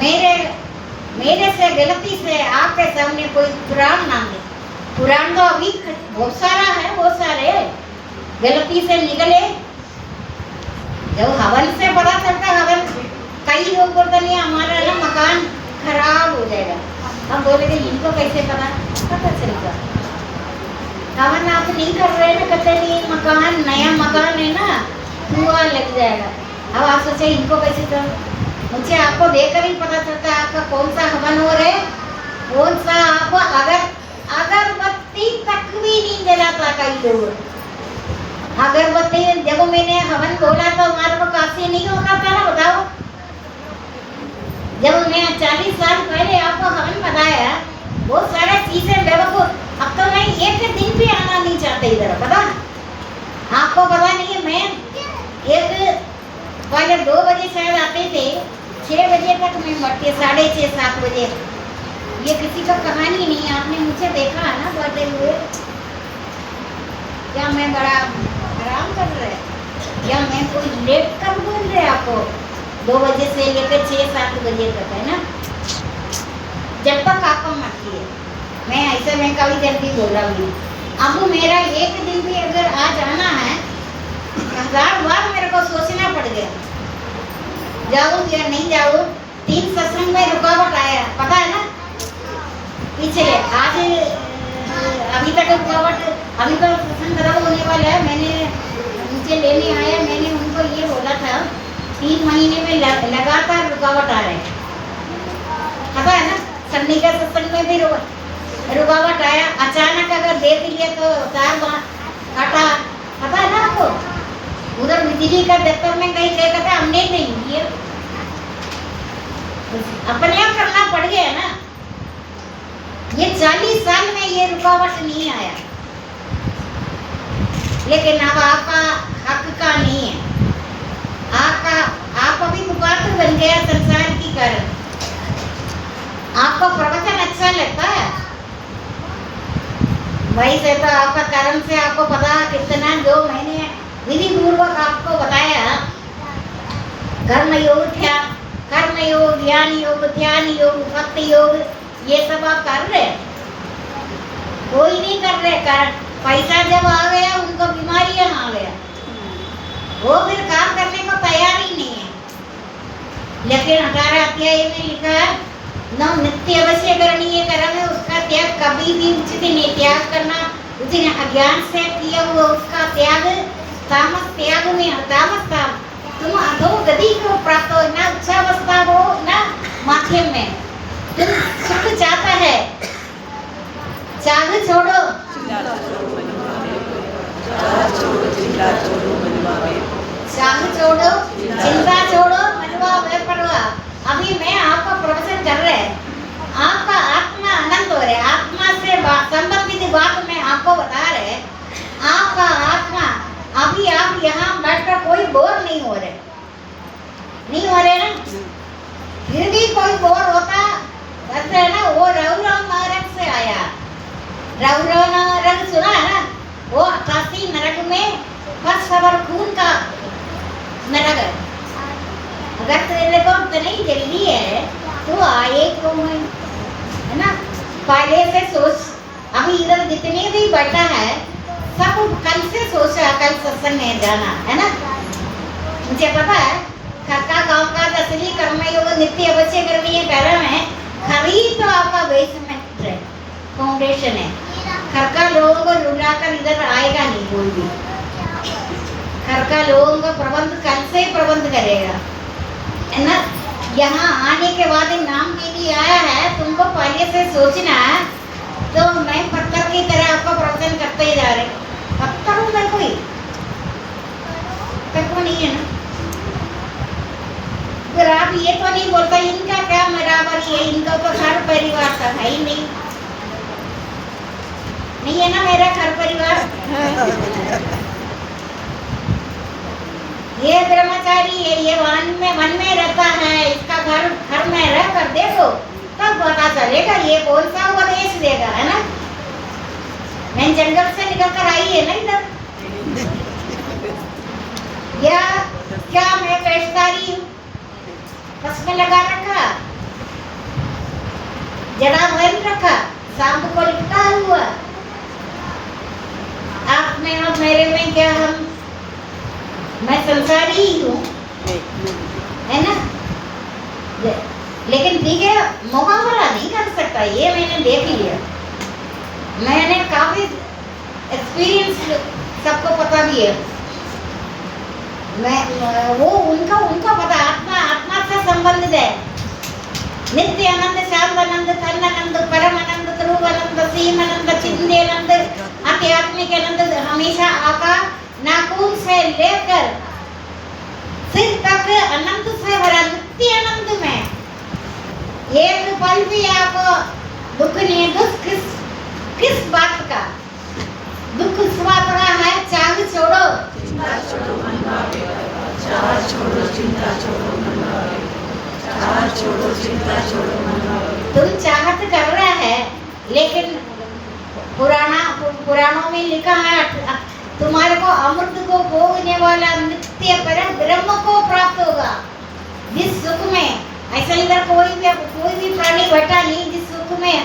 मेरे से गलती से आपके सामने कोई पुराण ना दे। पुराण तो अभी बहुत सारा है, बहुत सारे गलती से निकले। जब हवन से पता चलता, हवन कई लोग बोलते नहीं हमारा ना मकान खराब हो जाएगा। हम बोलेंगे इनको कैसे पता चलेगा। हवन आप नहीं कर रहे ना, कहते नहीं मकान नया मकान है ना, धुआं लग जाएगा। अब आप सोचे इनको कैसे कर, मुझे आपको देखकर ही पता चलता है आपका कौन सा हवन हो रहे, कौन सा आपको अगरबत्ती तक भी नहीं जलाता कई लोग। अगरबत्ती जब मैंने हवन बोला तो हमारे को काफी नहीं होता था ना, बताओ। जब मैं 40 साल पहले आपको हवन बताया, बहुत सारे चीजें बेवकूफ। अब तो मैं एक दिन भी आना नहीं चाहते इधर, पता आपको पता नहीं है। मैं एक पहले 2 बजे शायद आते थे, 6 बजे तक मैं मरती, 6:30-7 बजे। ये किसी का कहानी नहीं है, आपने मुझे देखा है ना बढ़ते हुए। क्या मैं बड़ा आराम कर रहे, या मैं कोई लेट कर बोल रहे आपको? 2 बजे से लेकर 6-7 बजे तक, है ना। जब तक आपको मरती है, मैं ऐसे में कभी जल्दी बोल रहा हूँ। अब मेरा एक दिन भी अगर आ जाना है, 1000 बार मेरे को सोचना पड़ गया, जाऊँ या नहीं जाऊँ। 3 सत्संग में रुकावट आया, पता है ना। पिछले आज अभी तक रुकावट, अभी तो सत्संग खराब होने वाला है। मैंने मुझे लेने आया, मैंने उनको ये बोला था 3 महीने में लगातार रुकावट आ रहे हैं, पता है ना। सन्नी का सत्संग में भी रुकावट आया। अचानक अगर देख लिया तो तार काटा, पता है ना आपको। उधर बिजली का दफ्तर में कहीं गए, कहते हमने नहीं किया, अपने आप करना पड़ गया ना। ये 40 साल में ये रुकावट नहीं आया, लेकिन अब आपका हक का नहीं है। आप अभी मुकाबला बन गया संसार की कारण। आपको प्रवचन अच्छा लगता है भाई से, तो आपका कर्म से आपको पता कितना जो मैंने विधि पूर्वक आपको बताया। कर्म योग, ज्ञान योग, ध्यान योग, भक्ति योग, ये सब आप कर रहे हैं। कोई नहीं कर रहे। कारण पैसा जब आ गया, उनको बीमारियां आ गया, वो फिर काम करने को तैयार ही नहीं है। लेकिन 18 अध्याय में लिखा है न नित्य अवश्य करणीय कर्म है, उसका त्याग कभी भी उचित नहीं। त्याग करना उचित अज्ञान से किया हुआ उसका त्याग तामस त्याग में, तामस था। तुम अधोगति को प्राप्त हो, ना उच्चावस्था हो ना माध्यम में। तुम सुख चाहता है, चाह छोड़ो, चाह छोड़ो, चिंता छोड़ो, मनवा बेपरवा। अभी मैं आपका प्रवचन कर रहे हैं, आपका आत्मा आनंद हो रहा है। आत्मा से संबंधित बात मैं आपको बता रहे हैं। आपका आत्मा अभी आप यहाँ बैठकर कोई बोर नहीं हो रहे ना। फिर भी कोई बोर होता है ना, वो रघुराम महाराज से आया। रघुराम नरक सुना है ना, वो 88 नरक में सबर खून का नरक है। अगर तेरे को नहीं जल्दी है तो आए क्यों है ना। पहले से सोच, अभी इधर जितने भी बैठा है सब कल से सोचा, कल सत्संग में जाना है ना। मुझे पता है खरका गांव का असली कर्म योग नित्य अवश्य करनी कर्म है। खरी तो आपका बेसमेंट है, फाउंडेशन है। खरका लोगों को रुलाकर इधर आएगा नहीं कोई भी। खरका लोगों का प्रबंध कल से प्रबंध करेगा, है ना। यहाँ आने के बाद नाम के लिए आया है, तुमको पहले से सोचना है। तो मैं पत्थर की तरह आपको प्रवचन करते ही जा रहे। पत्थर हूँ मैं कोई? तक नहीं है ना। फिर आप ये तो नहीं बोलता इनका क्या बराबर है, इनका तो घर परिवार था, है ही नहीं। नहीं है ना मेरा घर परिवार। ये ब्रह्मचारी है, ये वन में रहता है, इसका घर में रह कर देखो तब पता चलेगा ये कौन सा उपदेश देगा, है ना। मैं जंगल से निकल कर आई है ना इधर। या क्या मैं पेशदारी हूँ? बस में लगा रखा, जड़ा बन रखा, सांप को लिपटा हुआ। आप में और मेरे में क्या हम, मैं संसारी ही हूँ, है ना। लेकिन ठीक है, मुकाबला नहीं कर सकता, ये मैंने देख लिया। मैंने काफी एक्सपीरियंस, सबको पता भी है। मैं वो उनका पता, आत्मा से संबंधित है। नित्य आनंद, शांत आनंद, तन आनंद, परम आनंद, ध्रुव आनंद, सीम आनंद, चिंदे आनंद, आध्यात्मिक आनंद हमेशा आपका नाखून से लेकर सिर तक अनंत से भरा नित्य आनंद में। एक पल भी आपको दुख नहीं। दुख किस बात का? दुख इस बात का है, चाह छोड़ो,
चिंता छोड़ो, मन भावेगा। चाह छोड़ो, चिंता छोड़ो, मन भावेगा। चाह छोड़ो, चिंता छोड़ो, मन भावेगा।
तुम चाहत कर रहा है, लेकिन पुराणों में लिखा है तुम्हारे को अमृत को भोगने वाला नित्य परम ब्रह्म को प्राप्त होगा। जिस सुख में, ऐसा इधर कोई भी प्राणी बैठा नहीं, जिस सुख में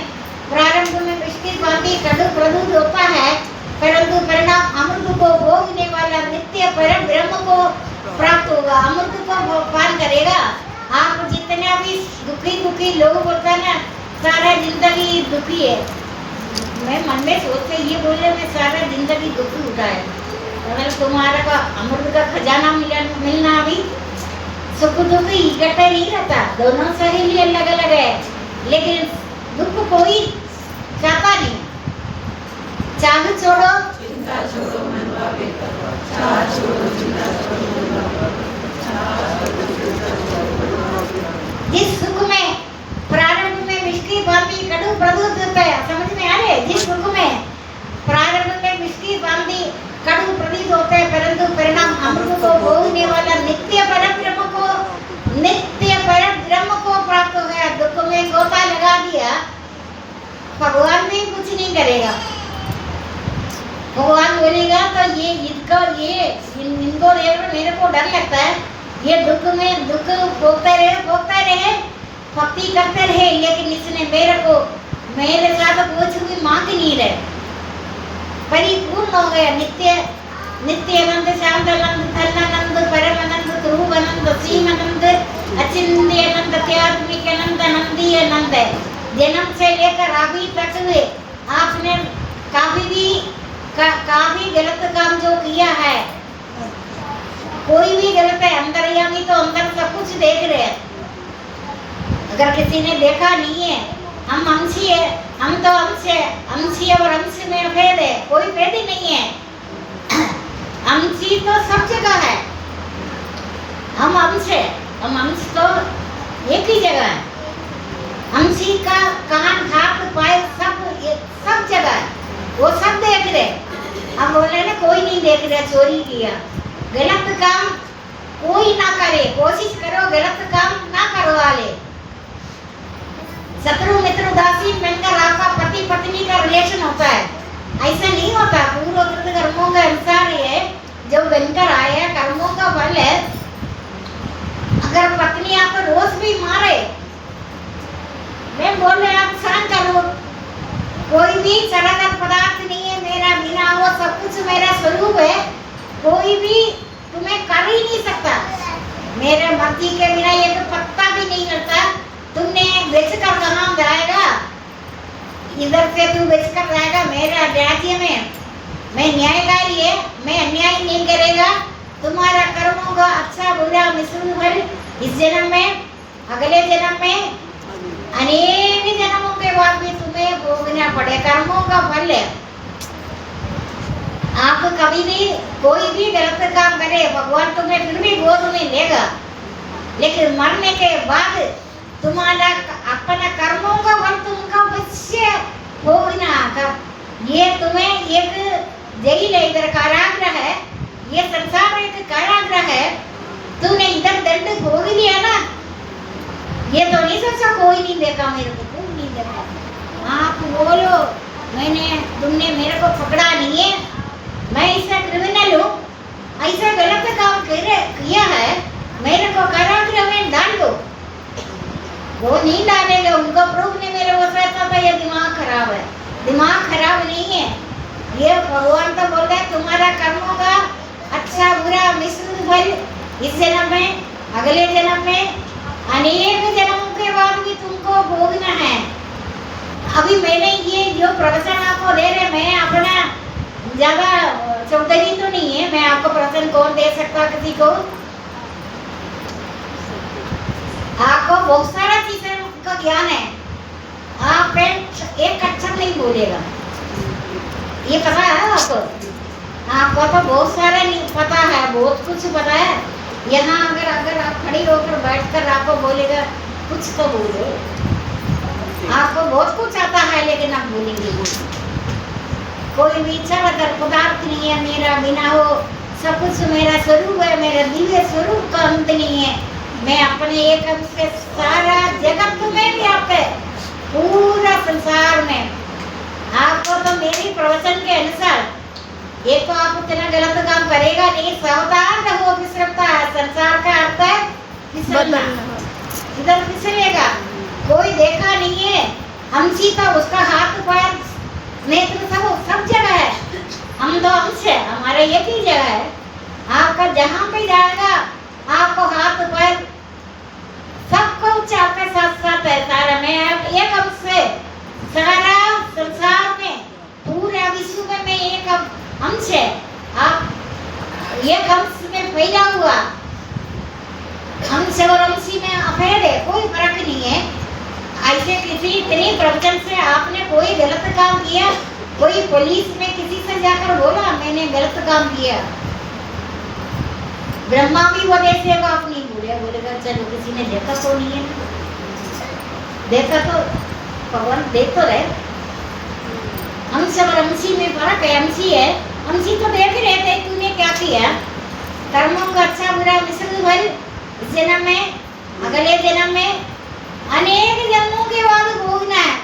प्रारंभ में मिष्टी भांति कड़ू प्रदूत होता है, परंतु परिणाम अमृत को भोगने वाला नित्य परम ब्रह्म को प्राप्त होगा। अमृत को पान करेगा। आप जितने भी दुखी लोग बोलते हैं ना, सारा जिंदगी दुखी है। मैं मन में सोचते ये बोले मैं सारा जिंदगी दुखी उठा है, अगर तुम्हारा का अमृत का खजाना मिलना अभी सुख दुख इकट्ठे नहीं रहता, दोनों सहेली अलग अलग है, लेकिन दुख कोई चाहता नहीं। चाह छोड़ो,
चिंता छोड़ो, मन भावे करो। चाह छोड़ो, चिंता छोड़ो, मन भावे करो।
जिस सुख में प्रारंभ में मिष्टी भांति कड़ू प्रदूत होता है, समझ में आ रहे? जिस सुख में प्रारंभ में मिष्टी भांति कड़ू प्रदूत होता है, परंतु परिणाम अमृत को भोगने वाला नित्य परम ब्रह्म को प्राप्त हो गया। दुख में गोता लगा दिया, भगवान भी कुछ नहीं करेगा। भगवान बोलेगा तो इनको मेरे को डर लगता है, ये दुख में दुख भोगते रहे, भक्ति करते रहे, लेकिन इसने मेरे साथ कुछ भी मांग नहीं रहे, परिपूर्ण हो गया। नित्य आनंद, शांत आनंद, धन आनंद, परम आनंद, ध्रुव आनंद, सीम आनंद, अचिंत्य आनंद, आध्यात्मिक आनंद, आनंदी आनंद है। जन्म से लेकर अभी तक हुए आपने काफी गलत काम जो किया है, कोई भी गलत है, अंतर्यामी तो अंदर सब कुछ देख रहे हैं। अगर किसी ने देखा नहीं है, हम अंशी है, हम तो अंशी और अंश में भेद है, कोई भेद ही नहीं है। अंशी तो सब जगह है, हम अंश तो एक ही जगह है। अंशी का कान, हाथ, पैर सब जगह है, वो सब देख रहे। अब बोल रहे ना कोई नहीं देख रहा, चोरी किया, गलत काम कोई ना करे, कोशिश करो गलत काम ना करो वाले। शत्रु मित्र उदासीन बनकर आपका पति पत्नी का रिलेशन होता है, ऐसा नहीं होता। पूर्वोत्तर कर्मों का अनुसार है, जो बनकर आया कर्मों का फल है। अगर पत्नी आपको रोज भी मारे, मैं बोल रहे आप सहन करो, कोई भी चराचर पदार्थ नहीं है मेरा, बिना वो सब कुछ मेरा स्वरूप है, कोई भी तुम्हें कर ही नहीं सकता। मेरे मर्जी के बिना एक पत्ता भी नहीं हिलता। तुमने बेचकर कहाँ जाएगा? इधर से तू बेचकर जाएगा मेरा राज्य में। मैं न्यायकारी है, मैं अन्याय नहीं करेगा। तुम्हारा कर्मों का अच्छा बुरा मिश्रण फल इस जन्म में अगले जन्म में अनेक जन्मों के बाद भी तुम्हें भोगना पड़े कर्मों का फल है। आप कभी भी कोई भी गलत काम करे भगवान तुम्हें फिर भी गोद में लेगा, लेकिन मरने के बाद तुम्हारा अपना कर्मों का फल तुमका अवश्य भोगना आकर। ये तुम्हें एक जेल है, इधर कारागृह है, ये संसार एक कारागृह है। तूने इधर दंड भोग लिया ना, ये तो नहीं सोचा कोई नहीं देखा मेरे को, कोई नहीं देखा। आप बोलो तुमने मेरे को पकड़ा नहीं है, मैं ऐसा क्रिमिनल हूँ, ऐसा गलत काम किया है, मेरे को कारागृह में डाल दो। वो नहीं डालेगा, उनको प्रूफ नहीं मेरे को कहता था ये दिमाग खराब है। दिमाग खराब नहीं है, ये भगवान तो बोल रहे तुम्हारा कर्मों का अच्छा बुरा मिश्रित फल इस जन्म में अगले जन्म में अनेक जन्मों के बाद भी तुमको भोगना है। अभी मैंने ये जो प्रवचन आपको दे रहे, मैं अपना ज्यादा चौधरी तो नहीं है, मैं आपको प्रवचन कौन दे सकता किसी को। आपको बहुत सारा चीजें का ज्ञान है, आप एक अक्षर नहीं बोलेगा, ये पता है आपको। आपको तो बहुत सारा नहीं पता है, बहुत कुछ पता है। यहाँ अगर आप खड़ी होकर बैठकर आपको बोलेगा कुछ तो बोलो, आपको बहुत कुछ आता है लेकिन आप बोलेंगे कोई भी चमत्कार पदार्थ नहीं है मेरा बिना हो, सब कुछ मेरा स्वरूप है, मेरा दिव्य स्वरूप का अंत नहीं है। मैं अपने एक अंश से सारा जगत में व्याप्त है, पूरा संसार में। आपको तो मेरी प्रवचन के अनुसार एक तो आप इतना गलत काम करेगा नहीं, सावधान रहो, फिसलता है संसार का अर्थ है फिसलना, इधर फिसलेगा। कोई देखा नहीं है, हमसी तो उसका हाथ पैर नेत्र सब जगह है, हम तो अंश है, हमारा एक ही जगह है। आपका जहाँ पे जाएगा आपको हाथ पैर सब कुछ आपके साथ साथ है सारा। मैं एक अंश से सारा संसार में पूरा विश्व में मैं एक अंश है, आप एक अंश में फैला हुआ, अंश और अंशी में अफेद है, कोई फर्क नहीं है। ऐसे किसी इतनी प्रवचन से आपने कोई गलत काम किया, कोई पुलिस में किसी से जाकर बोला मैंने गलत काम किया, ब्रह्मा भी वो देखेगा, आप नहीं बोलेगा चलो किसी ने देखा तो नहीं है, देखा तो भगवान देख तो रहे। अंश और अंशी में फर्क है, अंशी है, अंशी तो देख रहे थे तूने क्या किया, कर्मों का अच्छा बुरा मिश्रित फल इस जन्म में अगले जन्म में अनेक जन्मों के बाद भोगना है।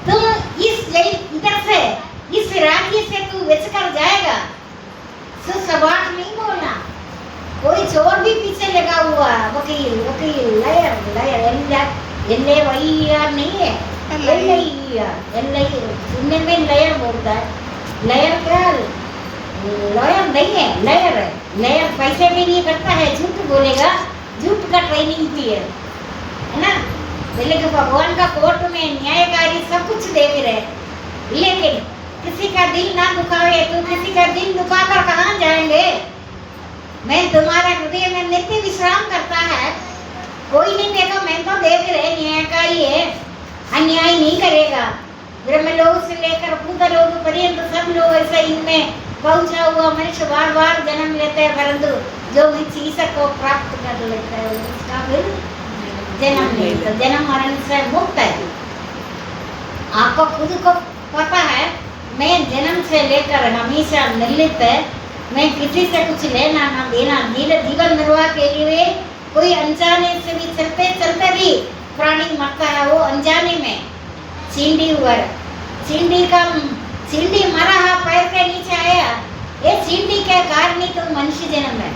तुम इधर से इस राज्य से तू बच कर जाएगा, सबाट नहीं बोलना। कोई चोर भी पीछे लगा हुआ, वकील वकील लयर लयर एल्ले वही यार नहीं है, एल्ले सुनने में लयर बोलता है, लयर क्या लॉयर नहीं है, लयर है। लयर पैसे के लिए करता है, झूठ बोलेगा, झूठ का ट्रेनिंग भी है ना। लेकिन भगवान का कोर्ट में न्यायकारी सब कुछ देख रहे, लेकिन किसी का दिल ना दुखावे तो किसी का दिल दुखाकर कहाँ जाएंगे। मैं तुम्हारा हृदय में नित्य विश्राम करता है, कोई नहीं देखा, मैं तो देख रहे न्यायकारी है, अन्याय नहीं करेगा। ब्रह्मलोक से लेकर भूतलोक पर्यंत सब लोग ऐसे इनमें पहुंचा हुआ मनुष्य बार बार जन्म लेते हैं, परंतु जो इस ईश्वर को प्राप्त कर लेता है उसका फिर जन्म नहीं, तो जन्म मरण से मुक्त है। आपको खुद को पता है मैं जन्म से लेकर हमेशा निर्लिप्त है, मैं किसी से कुछ लेना ना देना, जीवन निर्वाह के लिए कोई अनजाने से भी चलते चलते भी प्राणी मरता है, वो अनजाने में। चींटी हुआ, चींटी मरा है, पैर के नीचे आया, ये चींटी के कारण ही तो मनुष्य जन्म है।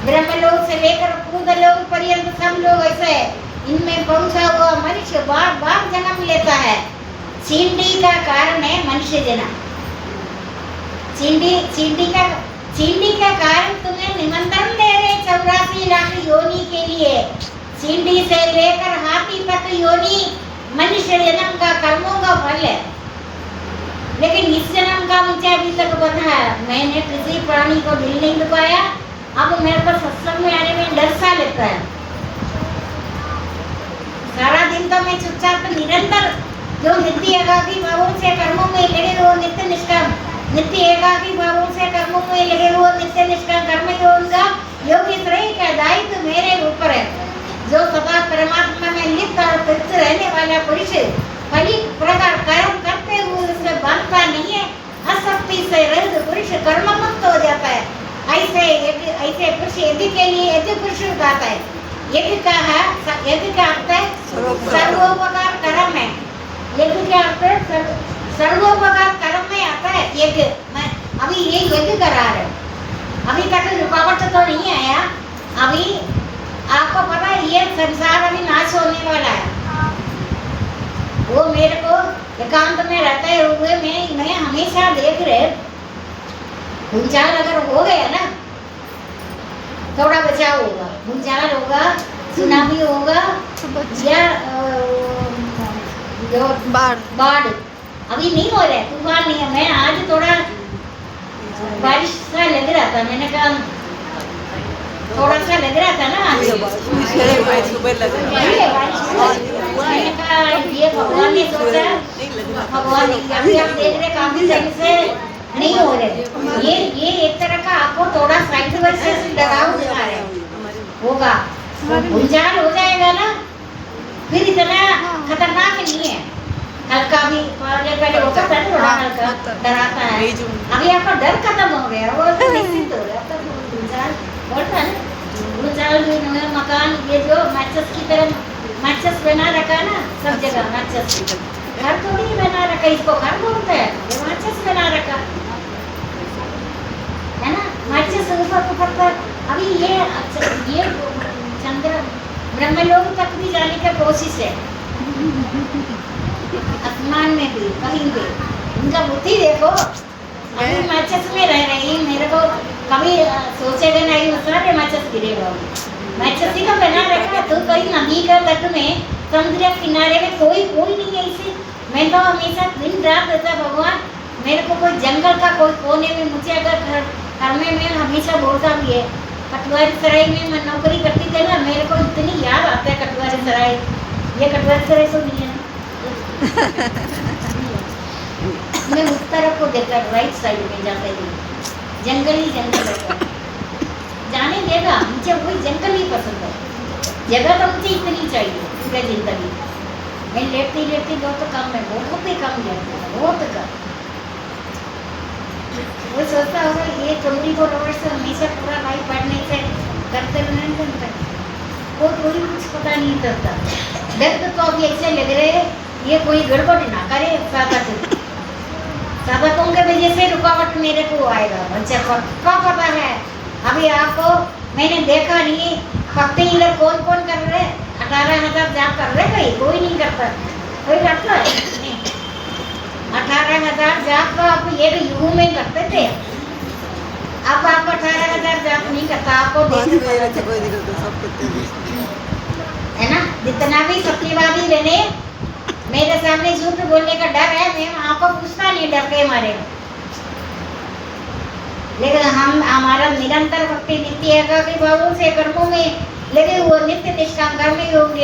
ब्रह्मलोक से लेकर भूतलोक पर्यंत सब लोग ऐसे इनमें पहुंचा हुआ मनुष्य बार बार जन्म लेता है। चींटी का कारण है मनुष्य जन्म। चींटी का कारण तुम्हें निमंत्रण दे रहे 84 लाख योनि के लिए। चींटी से लेकर हाथी तक योनि मनुष्य जन्म का कर्मों का फल है। लेकिन इस जन्म का मुझे अभी तक पता है, मैंने किसी प्राणी को दिल नहीं दुखाया, अब मेरे को सत्संग में आने में डर सा लगता है। सारा दिन तो मैं चुपचाप निरंतर जो नित्य एकाकी भावों से कर्मों में लगे वो नित्य निष्ठा, नित्य एकाकी भावों से कर्मों में लगे वो नित्य निष्ठा कर्म योग का योगी त्रय का दायित्व मेरे ऊपर है। जो सदा परमात्मा में लिप्त और तृप्त रहने वाला पुरुष फली प्रकार कर्म करते हुए उससे बंधता नहीं है, असक्ति से रहित पुरुष कर्म मुक्त हो जाता है। ऐसे पुरुष यज्ञ के लिए यज्ञ पुरुष कहता है। यज्ञ का अर्थ है सर्वोपकार कर्म है। यज्ञ का अर्थ सर्वोपकार कर्म में आता है यज्ञ। मैं अभी ये यज्ञ करा रहे, अभी तक रुकावट तो नहीं आया। अभी आपको पता है ये संसार अभी नाश होने वाला है। वो मेरे को एकांत में रहते हुए मैं हमेशा देख रहे, भूचाल अगर हो गया ना थोड़ा बचाव होगा, भूचाल होगा, सुनामी होगा या जो बाढ़ अभी नहीं हो रहा है, तूफान नहीं है। मैं आज थोड़ा बारिश सा लग रहा था, मैंने कहा थोड़ा सा लग रहा था ना आज मैंने कहा ये भगवान ने सोचा, भगवान अभी आप देख रहे काफी टाइम से नहीं हो रहे। ये एक तरह का आपको थोड़ा साइड बाई से डराव दिखा रहे होगा। भूचाल हो जाएगा ना फिर इतना खतरनाक नहीं है, हल्का भी पहले होता था थोड़ा हल्का डराता है। अभी आपका डर खत्म हो गया, वो तो निश्चित हो गया। तो भूचाल बोलता है ना, भूचाल मकान ये जो मैचेस की तरह मैचेस बना रखा है ना सब जगह, मैचेस घर थोड़ी बना रखा, इसको घर बोलते हैं, ये मैचेस बना रखा है ना। मैचेस ऊपर पर अभी ये चंद्र ब्रह्मलोक तक भी जाने का कोशिश है, आसमान में भी कहीं भी। उनका बुद्धि देखो, अभी मैचेस में रह रही, मेरे को कभी सोचेगा नहीं सारे मैचेस गिरेगा। मैचेस ही का बना रखा तो कोई नदी का तट में समुद्र किनारे में कोई नहीं है इसे। मैं तो हमेशा दिन रात रहता भगवान मेरे को कोई जंगल का कोई कोने में, मुझे अगर घर में मैं हमेशा बोलता भी है कटवारी सराय में मैं नौकरी करती थी ना, मेरे को इतनी याद आता है कटवारी सराय। ये कटवारी सराय तो नहीं है मैं उस तरफ को देखा, राइट साइड में जाते ही जंगल ही जंगल है, जाने देगा मुझे वही जंगल ही पसंद है। जगह तो मुझे इतनी चाहिए पूरी जिंदगी। मैं लेटती बहुत कम है, बहुत ही कम लेटती है, बहुत कम। वो सोचता होगा ये 24 आवर्स हमेशा पूरा लाइफ पढ़ने से करते नहीं बनता, वो कोई कुछ पता नहीं चलता। दर्द तो अभी ऐसे लग रहे ये कोई गड़बड़ ना करे साधकों के वजह से रुकावट मेरे को आएगा, मुझे पक्का पता है। अभी आपको मैंने देखा नहीं भक्ति इधर कौन कर रहे, 18,000 जाप कर रहे, कोई नहीं करता, कोई करता है नहीं। 18,000 जाप तो आप एक युग में करते थे, अब आप 18,000 जाप नहीं करता, आपको है ना। जितना भी सत्यवादी बने मेरे सामने झूठ बोलने का डर है, मैं आपको पूछता नहीं डर के मारे। लेकिन हम हमारा निरंतर भक्ति नित्य एकाकी भावों से कर्मों में लगे हुए नित्य निष्ठा कर्म योग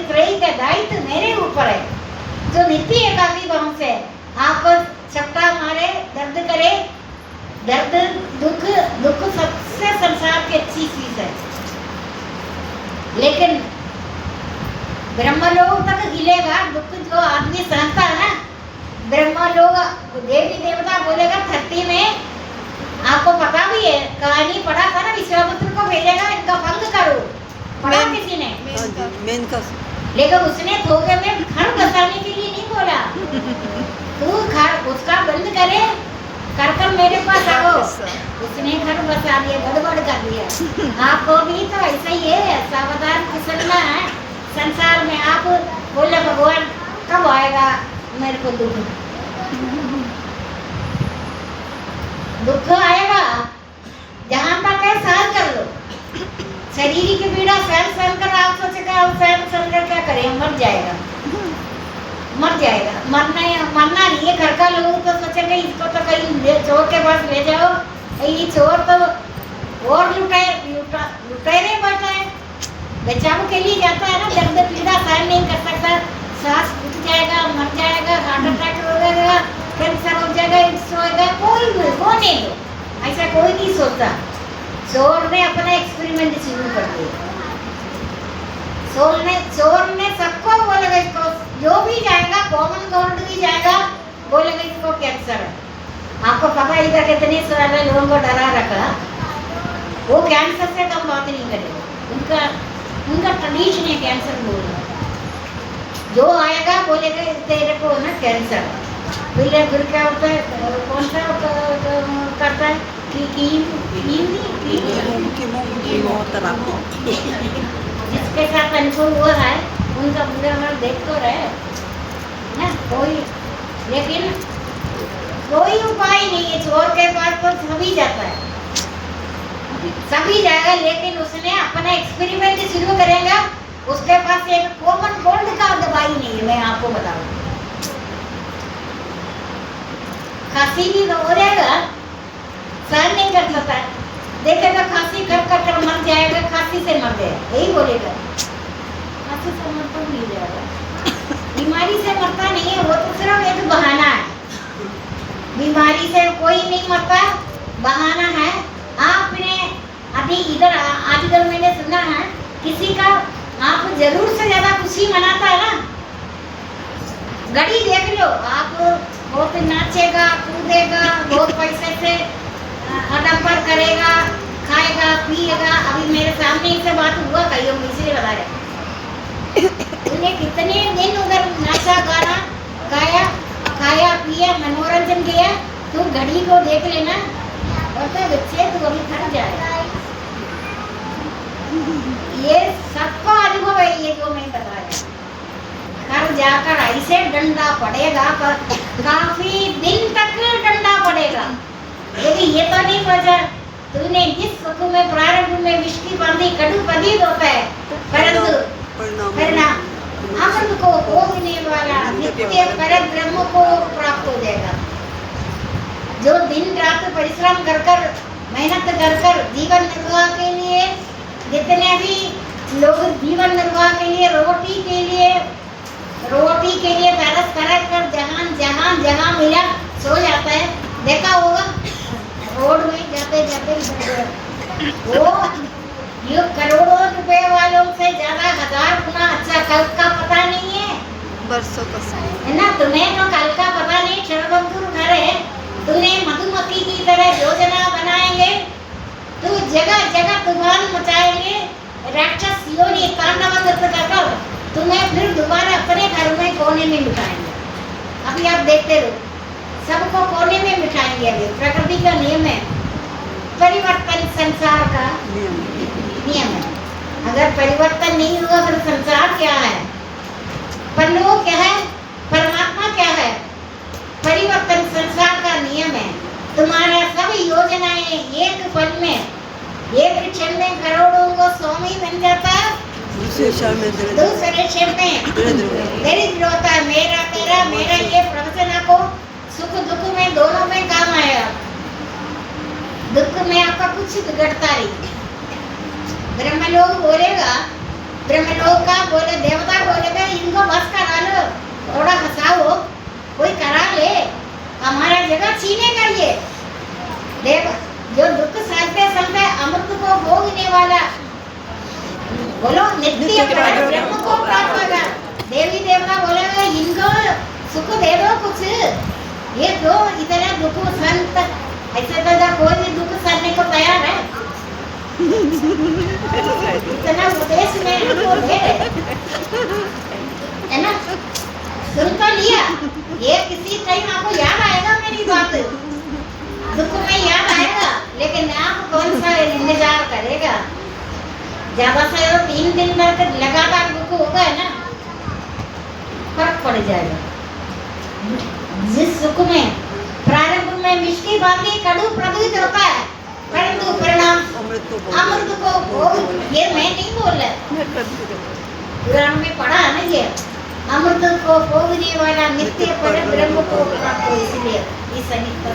त्रयी का दायित्व मेरे ऊपर है। जो नित्य एकाकी भाव से आपको चपटा मारे, दर्द करे, दर्द दुख सबसे संसार की अच्छी चीज है, लेकिन ब्रह्मलोक तक गिलेगा दुख जो आदमी सहता है ना। ब्रह्मलोक देवी देवता बोलेगा धरती में, आपको पता भी है कहानी पढ़ा था ना, विश्वामित्र को भेजेगा इनका भंग करो, पढ़ा किसी ने, लेकिन उसने धोखे में घर बसाने के लिए नहीं बोला, तू घर उसका बंद करे कर मेरे पास आओ। उसने घर बसा दिया, गड़बड़ कर दिया। आपको भी तो ऐसा ही है, सावधान फिसलना है संसार में। आप बोले भगवान कब आएगा मेरे को दुख आएगा, जहाँ तक है सहन कर लो। शरीर की पीड़ा सहन कर, आप सोचेगा सहन कर क्या करें, मर जाएगा। मरना नहीं है। घर का लोग तो सोचेंगे इसको तो कहीं चोर के पास ले जाओ, ये चोर तो और लुटेरे बैठा है, बचाव के लिए जाता है ना, दर्द पीड़ा सहन नहीं कर सकता, सांस फूट जाएगा, मर जाएगा, हार्ट अटैक हो जाएगा, कैंसर हो जाएगा, एड्स होएगा, कोई नहीं दो, ऐसा कोई नहीं सोचता। चोर ने अपना एक्सपेरिमेंट शुरू कर दिया। चोर ने सबको बोलेगा, इसको जो भी जाएगा, कॉमन कोल्ड भी जाएगा, बोलेगा इसको कैंसर है। आपको पता है इधर कितने सारे लोगों को डरा रखा, वो कैंसर से कम बात नहीं करेगा, उनका ट्रेडिशन है कैंसर बोलना। जो आएगा बोलेगा तेरे को ना कैंसर, फिर क्या होता है, कौन सा करता है जिसके साथ अनुभव हुआ है उनका बुरा हाल देख तो रहे ना कोई, लेकिन कोई उपाय नहीं है। चोर के पास तो सभी जाता है, सभी जाएगा, लेकिन उसने अपना एक्सपेरिमेंट शुरू करेगा, उसके पास एक कॉमन कोल्ड का दवाई नहीं है। मैं आपको बताऊं, खांसी भी हो जाएगा, सहन नहीं कर सकता, देखेगा खांसी कर मर जाएगा, खांसी से मर जाएगा, यही बोलेगा। खांसी से मर तो नहीं जाएगा, बीमारी से मरता नहीं है, वो तो सिर्फ एक बहाना है। बीमारी से कोई नहीं मरता, बहाना है। आपने अभी इधर आजकल मैंने सुना है किसी का आप जरूर से ज्यादा खुशी मनाता है ना, घड़ी देख लो, आप बहुत नाचेगा, कूदेगा, बहुत पैसे से आडंबर करेगा, खाएगा, पिएगा। अभी मेरे सामने इससे बात हुआ, कहीं इसलिए बता रहे, उन्हें कितने दिन उधर नाचा गाना गाया, खाया पिया, मनोरंजन किया। तू घड़ी को देख लेना, बोलता बच्चे तू अभी थक जाएगा। ये सबका अनुभव है, ये जो मैं बताया। घर जाकर ऐसे डंडा पड़ेगा, काफी दिन तक डंडा पड़ेगा, लेकिन ये तो नहीं बचा। तूने जिस सुख में प्रारंभ में विष्टि बांधी, कटु पतित होता है, परंतु परिणाम अमृत को भोगने वाला नित्य पर ब्रह्म को प्राप्त हो जाएगा। जो दिन रात परिश्रम कर मेहनत कर जीवन निर्वाह के लिए, जितने भी लोग जीवन निर्वाह के लिए रोटी के लिए तरस कर जहाँ मिला सो जाता है। देखा होगा रोड में जाते वो ये करोड़ों रुपए वालों से ज्यादा 1000 गुना अच्छा कल का पता नहीं है,
बरसों का
है ना। तुम्हें तो कल का पता नहीं, क्षणभंगुर घर है। तुम्हें मधुमक्खी की तरह योजना बनाएंगे, तो जगह जगह तूफान मचाएंगे, राक्षस योनि तांडव नृत्य कर तुम्हें फिर दोबारा अपने घर में कोने में बिठाएंगे। अभी आप देखते रहो, सबको कोने में बिठाएंगे। अभी प्रकृति का नियम है, परिवर्तन संसार का नियम है। अगर परिवर्तन नहीं हुआ तो संसार क्या है, परलोक क्या है, परमात्मा क्या है। परिवर्तन संसार का नियम है। तुम्हारा सब योजनाएं एक पल में, एक क्षण में करोड़ों को स्वामी बन जाता है, दूसरे क्षण में दरिद्र होता है। मेरा ये प्रवचन को सुख दुख में दोनों में काम आएगा। दुख में आपका कुछ बिगड़ता नहीं। ब्रह्मलोक बोलेगा, ब्रह्मलोक का बोले देवता बोलेगा, इनको बस करा लो, थोड़ा हंसाओ, कोई करा ले, हमारा जगह छीनेगा ये देव। जो दुख सहते सहते अमृत को भोगने वाला, बोलो नित्य ब्रह्म को प्राप्त होगा। देवी देवता बोलेगा इनको सुख दे दो कुछ, ये दो इतना दुख संत ऐसे तो कोई भी दुख सहने को तैयार है। इतना उपदेश में इनको दे, है ना। सुन तो लिया, ये किसी टाइम आपको याद आएगा मेरी बात, दुख में याद आएगा, लेकिन आप कौन सा इंतजार करेगा। ज्यादा से 3 दिन तक लगातार दुख होगा है ना, फर्क पड़ जाएगा। जिस सुख में प्रारंभ में मिष्टी बांधी कड़ू प्रदूत होता है, परंतु परिणाम अमृत को भोग। ये मैं नहीं बोल रहा, पुराण में पढ़ा है ना, ये अमृत को भोगने वाला नित्य पर ब्रह्म को प्राप्त हो। इसलिए इस अनित्य